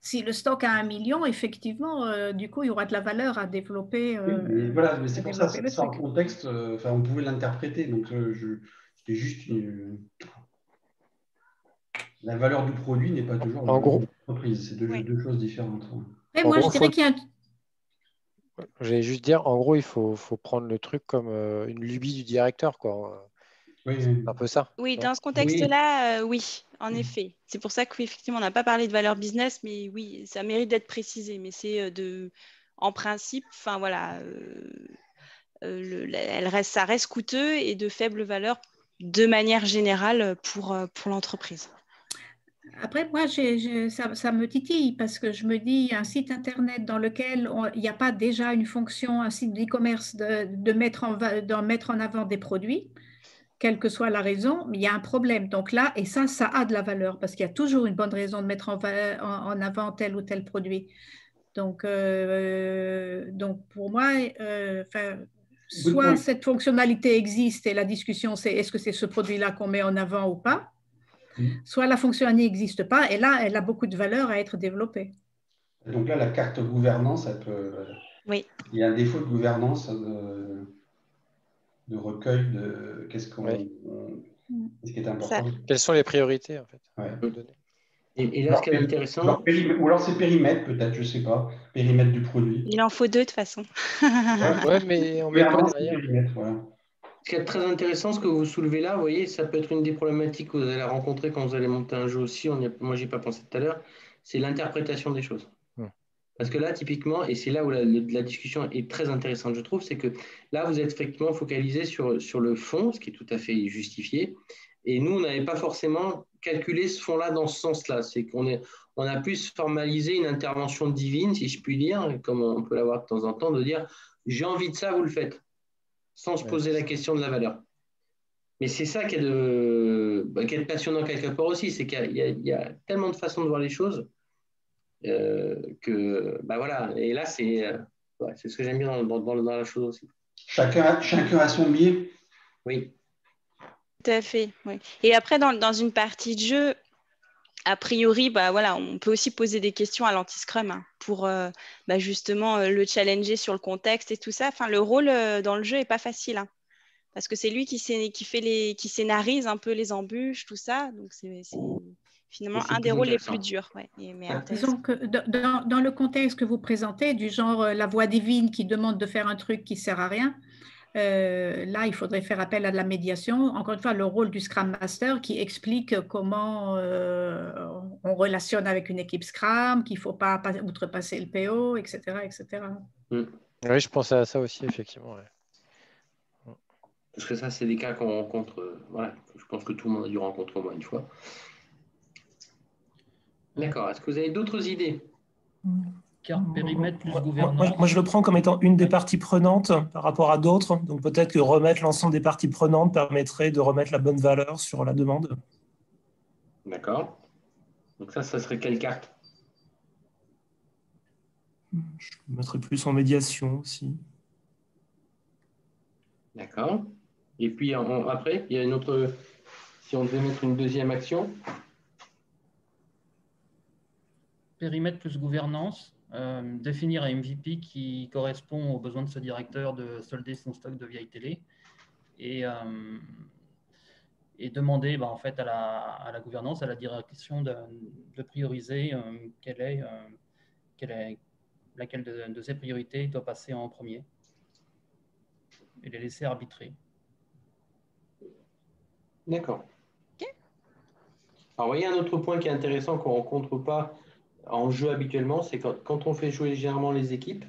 Si le stock a 1 million, effectivement, du coup, il y aura de la valeur à développer. Mais voilà, mais c'est pour ça, ça en contexte, on pouvait l'interpréter. Donc, c'était juste la valeur du produit n'est pas toujours la valeur de l'entreprise. C'est deux choses différentes. Et moi, je dirais qu'il y a J'allais juste dire, en gros, il faut prendre le truc comme une lubie du directeur, quoi. Oui. Un peu ça. Oui, dans ce contexte-là, oui, en effet. C'est pour ça qu'effectivement, on n'a pas parlé de valeur business, mais oui, ça mérite d'être précisé. Mais c'est en principe, enfin voilà, ça reste coûteux et de faible valeur de manière générale pour l'entreprise. Après, moi, ça me titille parce que je me dis, un site Internet dans lequel il n'y a pas déjà une fonction, un site d'e-commerce de mettre en avant des produits, quelle que soit la raison, mais il y a un problème. Donc là, et ça a de la valeur parce qu'il y a toujours une bonne raison de mettre en avant tel ou tel produit. Donc pour moi, soit cette fonctionnalité existe et la discussion, c'est est-ce que c'est ce produit-là qu'on met en avant ou pas, soit la fonctionnalité n'existe pas et là, elle a beaucoup de valeur à être développée. Donc là, la carte gouvernance, elle peut... Oui. Il y a un défaut de gouvernance de recueil de qu'est-ce qui est important. Quelles sont les priorités, en fait, Et là, ce qui est intéressant... Ou alors c'est périmètre, peut-être, je ne sais pas. Périmètre du produit. Il en faut deux, de toute façon. Ouais, mais on met quoi derrière? Ce qui est très intéressant, ce que vous soulevez là, vous voyez, ça peut être une des problématiques que vous allez rencontrer quand vous allez monter un jeu aussi. Moi, je n'y ai pas pensé tout à l'heure. C'est l'interprétation des choses. Parce que là, typiquement, et c'est là où la discussion est très intéressante, je trouve, c'est que là, vous êtes effectivement focalisé sur le fond, ce qui est tout à fait justifié. Et nous, on n'avait pas forcément calculé ce fond-là dans ce sens-là. C'est qu'on a plus formalisé une intervention divine, si je puis dire, comme on peut l'avoir de temps en temps, de dire « j'ai envie de ça, vous le faites », sans se poser la question de la valeur. Mais c'est ça qui est passionnant quelque part aussi, c'est qu'il y a tellement de façons de voir les choses que, voilà, et là, c'est ce que j'aime bien dans la chose aussi. Chacun a son biais. Oui. Tout à fait, oui. Et après, dans une partie de jeu, a priori, voilà, on peut aussi poser des questions à l'anti-scrum pour justement le challenger sur le contexte et tout ça. Enfin, le rôle dans le jeu n'est pas facile, parce que c'est lui qui scénarise un peu les embûches, tout ça. Donc, c'est finalement un des rôles les plus durs. Ouais, disons que dans le contexte que vous présentez, du genre la voix divine qui demande de faire un truc qui ne sert à rien, là, il faudrait faire appel à de la médiation. Encore une fois, le rôle du Scrum Master qui explique comment on relationne avec une équipe Scrum, qu'il ne faut pas outrepasser le PO, etc. etc. Oui, je pensais à ça aussi, effectivement. Ouais. Parce que ça, c'est des cas qu'on rencontre. Voilà, je pense que tout le monde a dû rencontrer au moins une fois. D'accord. Est-ce que vous avez d'autres idées? Carte périmètre plus gouvernance. Moi, je le prends comme étant une des parties prenantes par rapport à d'autres. Donc, peut-être que remettre l'ensemble des parties prenantes permettrait de remettre la bonne valeur sur la demande. D'accord. Donc ça serait quelle carte? Je le mettrais plus en médiation aussi. D'accord. Et puis, après, il y a une autre... Si on devait mettre une deuxième action. Périmètre plus gouvernance, définir un MVP qui correspond aux besoins de ce directeur de solder son stock de vieilles télé et demander en fait à la gouvernance, à la direction de prioriser laquelle de ces priorités doit passer en premier et les laisser arbitrer. D'accord. Okay. Alors, vous voyez, un autre point qui est intéressant qu'on ne rencontre pas en jeu habituellement, c'est quand on fait jouer généralement les équipes,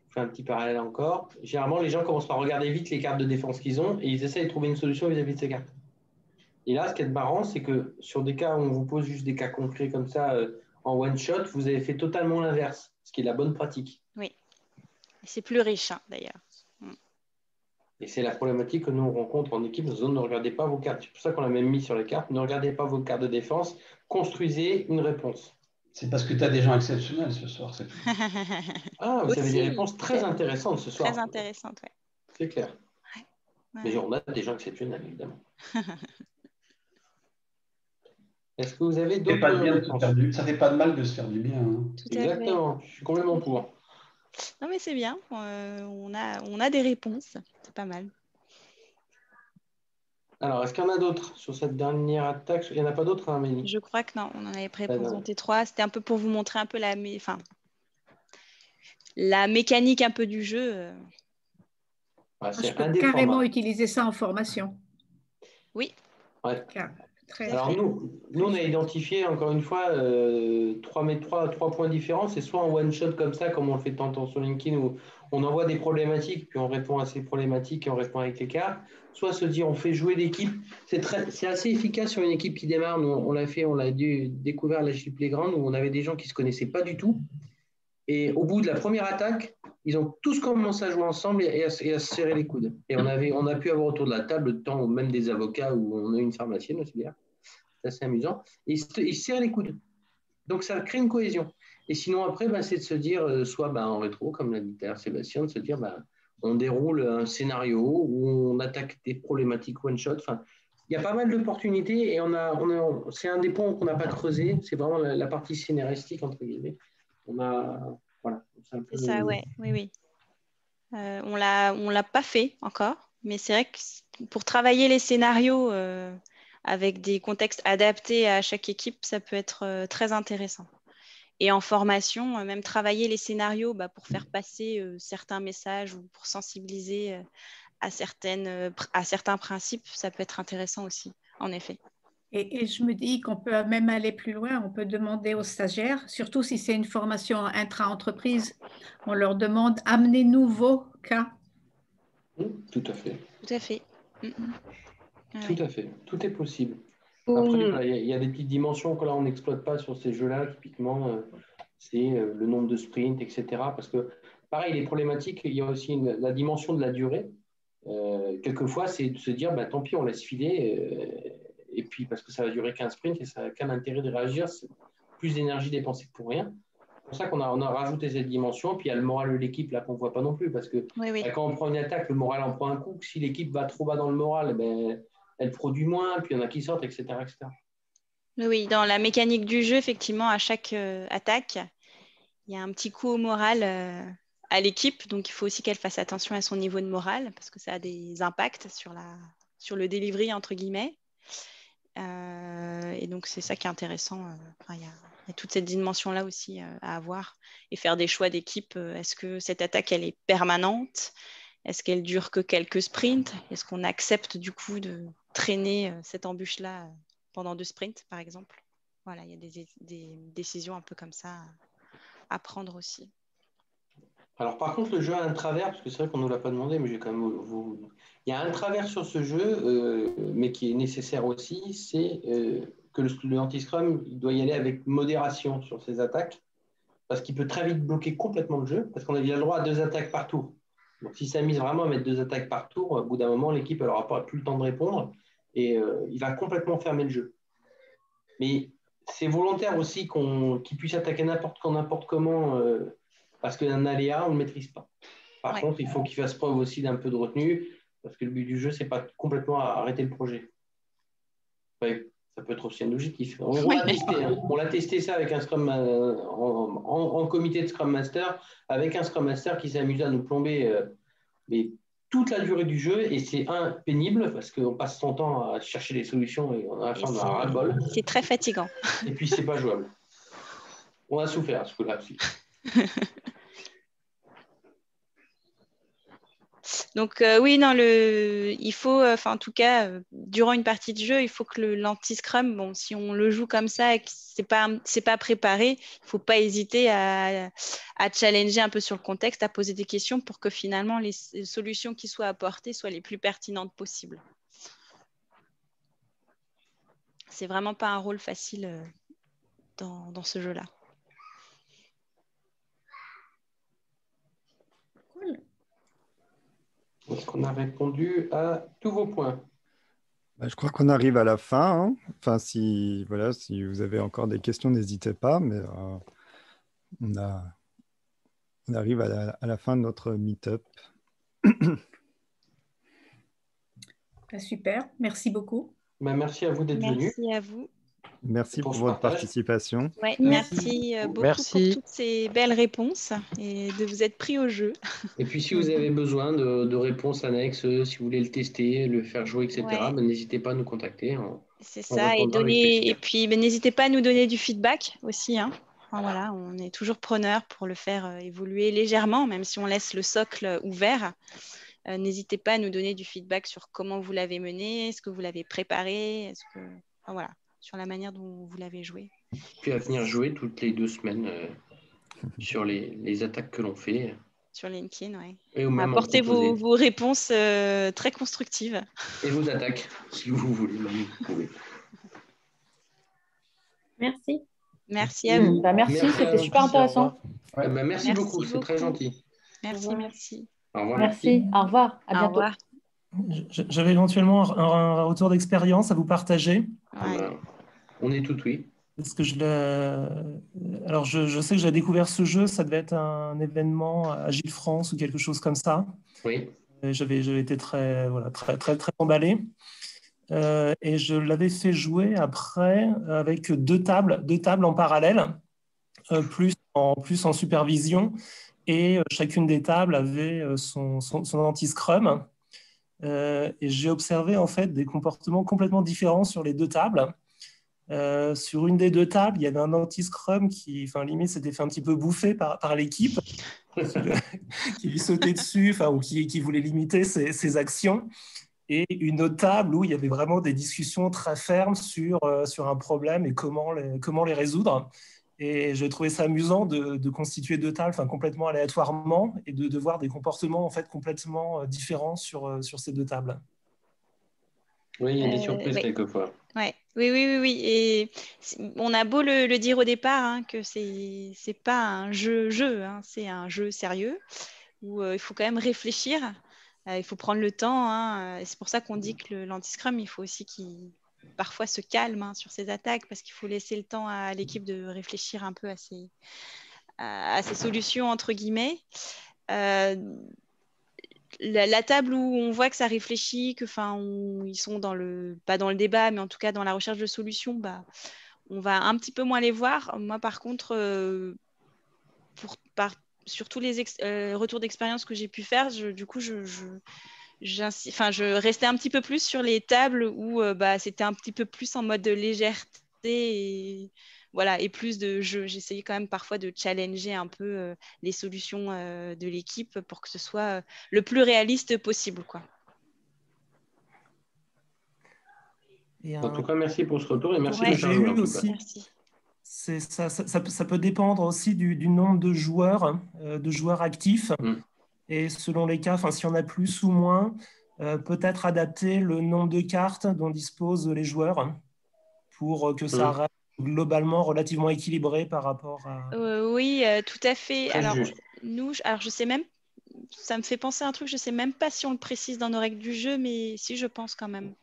je fais un petit parallèle encore, généralement les gens commencent par regarder vite les cartes de défense qu'ils ont et ils essaient de trouver une solution vis-à-vis de ces cartes. Et là, ce qui est marrant, c'est que sur des cas où on vous pose juste des cas concrets comme ça, en one-shot, vous avez fait totalement l'inverse, ce qui est la bonne pratique. Oui, c'est plus riche d'ailleurs. Et c'est la problématique que nous on rencontre en équipe. Nous ne regardez pas vos cartes. C'est pour ça qu'on l'a même mis sur les cartes. Ne regardez pas vos cartes de défense. Construisez une réponse. C'est parce que tu as des gens exceptionnels ce soir, c'est tout. Ah, vous avez des réponses très intéressantes ce soir. Très intéressantes, oui. C'est clair. Ouais. Mais on a des gens exceptionnels, évidemment. Est-ce que vous avez d'autres réponses ? Ça ne fait pas de mal de se faire du bien. Hein. Exactement, je suis complètement pour. Non, mais c'est bien. On a des réponses. C'est pas mal. Alors, est-ce qu'il y en a d'autres sur cette dernière attaque ? Il n'y en a pas d'autres, hein, Amélie ? Je crois que non. On en avait présenté 3. C'était un peu pour vous montrer un peu la mécanique un peu du jeu. Je peux carrément utiliser ça en formation. Oui. Ouais. Alors nous, on a identifié encore une fois trois points différents. C'est soit en one-shot comme ça, comme on le fait de temps en temps sur LinkedIn, où on envoie des problématiques, puis on répond à ces problématiques et on répond avec les cartes. Soit se dire on fait jouer l'équipe. C'est assez efficace sur une équipe qui démarre. Nous, on l'a découvert à la Gilles Playground où on avait des gens qui ne se connaissaient pas du tout. Et au bout de la première attaque, ils ont tous commencé à jouer ensemble et à se serrer les coudes. Et on a pu avoir autour de la table le temps, même des avocats, où on a une pharmacienne aussi bien. C'est assez amusant. Et ils se serrent les coudes. Donc, ça crée une cohésion. Et sinon, après, c'est de se dire, soit en rétro, comme l'a dit Sébastien, de se dire, on déroule un scénario où on attaque des problématiques one-shot. Enfin, il y a pas mal d'opportunités et c'est un des points qu'on n'a pas creusé. C'est vraiment la partie scénaristique, entre guillemets. Voilà. C'est ça, ouais. Oui. On l'a pas fait encore, mais c'est vrai que pour travailler les scénarios avec des contextes adaptés à chaque équipe, ça peut être très intéressant. Et en formation, même travailler les scénarios pour faire passer certains messages ou pour sensibiliser à certains principes, ça peut être intéressant aussi, en effet. Et je me dis qu'on peut même aller plus loin. On peut demander aux stagiaires, surtout si c'est une formation intra-entreprise, on leur demande « amenez-nous vos cas ». Tout à fait. Tout à fait. Tout à fait. Tout est possible. Après, il y a des petites dimensions que là, on n'exploite pas sur ces jeux-là. Typiquement, c'est le nombre de sprints, etc. Parce que, pareil, les problématiques, il y a aussi la dimension de la durée. Quelquefois, c'est de se dire, tant pis, on laisse filer. Et puis, parce que ça va durer qu'un sprint et ça n'a qu'un intérêt de réagir, c'est plus d'énergie dépensée pour rien. C'est pour ça qu'on a rajouté cette dimension. Puis, il y a le moral de l'équipe là qu'on ne voit pas non plus. Parce que quand on prend une attaque, le moral en prend un coup. Si l'équipe va trop bas dans le moral, elle produit moins, puis il y en a qui sortent, etc., etc. Oui, dans la mécanique du jeu, effectivement, à chaque attaque, il y a un petit coup au moral à l'équipe. Donc, il faut aussi qu'elle fasse attention à son niveau de morale parce que ça a des impacts sur le delivery, entre guillemets. Et donc, c'est ça qui est intéressant. Il y a toute cette dimension-là aussi à avoir et faire des choix d'équipe. Est-ce que cette attaque, elle est permanente ? Est-ce qu'elle dure que quelques sprints ? Est-ce qu'on accepte du coup de traîner cette embûche-là pendant 2 sprints, par exemple ? Voilà, il y a des décisions un peu comme ça à prendre aussi. Alors, par contre, le jeu a un travers, parce que c'est vrai qu'on ne nous l'a pas demandé, mais j'ai quand même il y a un travers sur ce jeu, mais qui est nécessaire aussi, c'est que le anti-scrum, il doit y aller avec modération sur ses attaques, parce qu'il peut très vite bloquer complètement le jeu, parce qu'on a le droit à 2 attaques par tour. Donc, s'il s'amuse vraiment à mettre 2 attaques par tour, au bout d'un moment, l'équipe n'aura plus le temps de répondre et il va complètement fermer le jeu. Mais c'est volontaire aussi qu'il puisse attaquer n'importe quand, n'importe comment, parce qu'un aléa, on ne le maîtrise pas. Par contre, il faut qu'il fasse preuve aussi d'un peu de retenue, parce que le but du jeu, ce n'est pas complètement arrêter le projet. Ouais, ça peut être aussi un objectif. On l'a testé, hein. On l'a testé ça avec un Scrum en comité de Scrum Master, avec un Scrum Master qui s'est amusé à nous plomber mais toute la durée du jeu, et c'est pénible parce qu'on passe son temps à chercher des solutions et on a la fin de ras-le-bol. C'est très fatigant. Et puis c'est pas jouable. On a souffert à ce coup-là aussi. Donc oui, non, il faut, en tout cas, durant une partie de jeu, il faut que l'anti-scrum, bon, si on le joue comme ça et que c'est pas préparé, il ne faut pas hésiter à challenger un peu sur le contexte, à poser des questions pour que finalement les solutions qui soient apportées soient les plus pertinentes possibles. C'est vraiment pas un rôle facile dans ce jeu-là. Est-ce qu'on a répondu à tous vos points? Je crois qu'on arrive à la fin, hein. Enfin, si vous avez encore des questions, n'hésitez pas, mais on arrive à la fin de notre meet-up. Super, merci beaucoup. Merci à vous d'être venus. Merci à vous. Merci pour votre participation. Ouais, merci beaucoup pour toutes ces belles réponses et de vous être pris au jeu. Et puis, si vous avez besoin de réponses annexes, si vous voulez le tester, le faire jouer, etc., n'hésitez pas à nous contacter. C'est ça, et puis n'hésitez pas à nous donner du feedback aussi, hein. Enfin, voilà, on est toujours preneur pour le faire évoluer légèrement, même si on laisse le socle ouvert. N'hésitez pas à nous donner du feedback sur comment vous l'avez mené, est-ce que vous l'avez préparé, enfin, voilà, sur la manière dont vous l'avez joué. Puis à venir jouer toutes les 2 semaines sur les attaques que l'on fait. Sur LinkedIn, oui. Apportez vos réponses très constructives. Et vos attaques, si vous voulez. Vous pouvez. Merci. Merci à vous. Merci, c'était super intéressant. Merci beaucoup, c'est très gentil. Merci. Au revoir. Merci, au revoir, à bientôt. Au revoir. J'avais éventuellement un retour d'expérience à vous partager. On est tout oui. Parce que alors je sais que j'ai découvert ce jeu, ça devait être un événement à Agile France ou quelque chose comme ça. Oui. J'avais été très emballé. Et je l'avais fait jouer après avec deux tables en parallèle, plus en supervision. Et chacune des tables avait son anti-scrum. Et j'ai observé en fait des comportements complètement différents sur les 2 tables. Sur une des 2 tables, il y avait un anti-scrum qui, limite, s'était fait un petit peu bouffer par l'équipe, qui lui sautait dessus, ou qui voulait limiter ses actions. Et une autre table où il y avait vraiment des discussions très fermes sur un problème et comment les résoudre. Et j'ai trouvé ça amusant de constituer 2 tables complètement aléatoirement et de voir des comportements en fait complètement différents sur ces 2 tables. Oui, il y a des surprises quelquefois. Ouais. Oui. Et on a beau le dire au départ, hein, que c'est pas un jeu, hein, c'est un jeu sérieux où il faut quand même réfléchir, il faut prendre le temps, hein, et c'est pour ça qu'on dit que l'anti-scrum, il faut aussi qu'il parfois se calme, hein, sur ses attaques, parce qu'il faut laisser le temps à l'équipe de réfléchir un peu à ses solutions, entre guillemets. La table où on voit que ça réfléchit, ils sont pas dans le débat, mais en tout cas dans la recherche de solutions, on va un petit peu moins les voir. Moi, par contre, sur tous les retours d'expérience que j'ai pu faire, je restais un petit peu plus sur les tables où c'était un petit peu plus en mode de légèreté et plus de jeu. J'essayais quand même parfois de challenger un peu les solutions de l'équipe pour que ce soit le plus réaliste possible, quoi. En tout cas, merci pour ce retour et merci de j'ai eu aussi. Ça peut dépendre aussi du nombre de joueurs actifs. Et selon les cas, si on a plus ou moins, peut-être adapter le nombre de cartes dont disposent les joueurs pour que ça reste globalement relativement équilibré par rapport à... Oui, tout à fait. Très alors, juste. Je sais même, ça me fait penser à un truc, je ne sais même pas si on le précise dans nos règles du jeu, mais si, je pense quand même.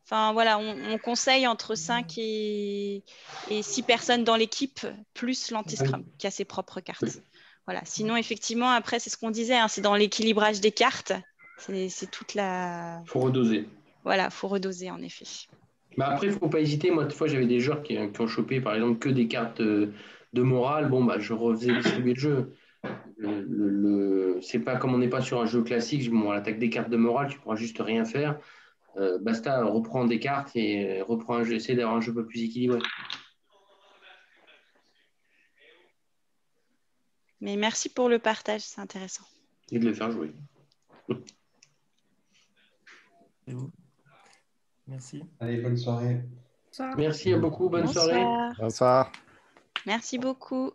Enfin, voilà, on conseille entre 5 et 6 personnes dans l'équipe, plus l'anti-scrum, qui a ses propres cartes. Oui. Voilà. Sinon, effectivement, après, c'est ce qu'on disait, hein, c'est dans l'équilibrage des cartes. C'est toute la... Il faut redoser. Voilà, il faut redoser, en effet. Mais après, il ne faut pas hésiter. Moi, des fois, j'avais des joueurs qui ont chopé, par exemple, que des cartes de morale. Bon, bah, je refaisais distribuer le jeu. C'est pas comme on n'est pas sur un jeu classique. Bon, à l'attaque des cartes de morale, tu ne pourras juste rien faire. Basta, reprends des cartes et reprends un jeu. Essaie d'avoir un jeu un peu plus équilibré. Mais merci pour le partage, c'est intéressant. Et de le faire jouer. Et vous. Merci. Allez, bonne soirée. Merci à beaucoup. Bonne soirée. Bonsoir. Merci beaucoup.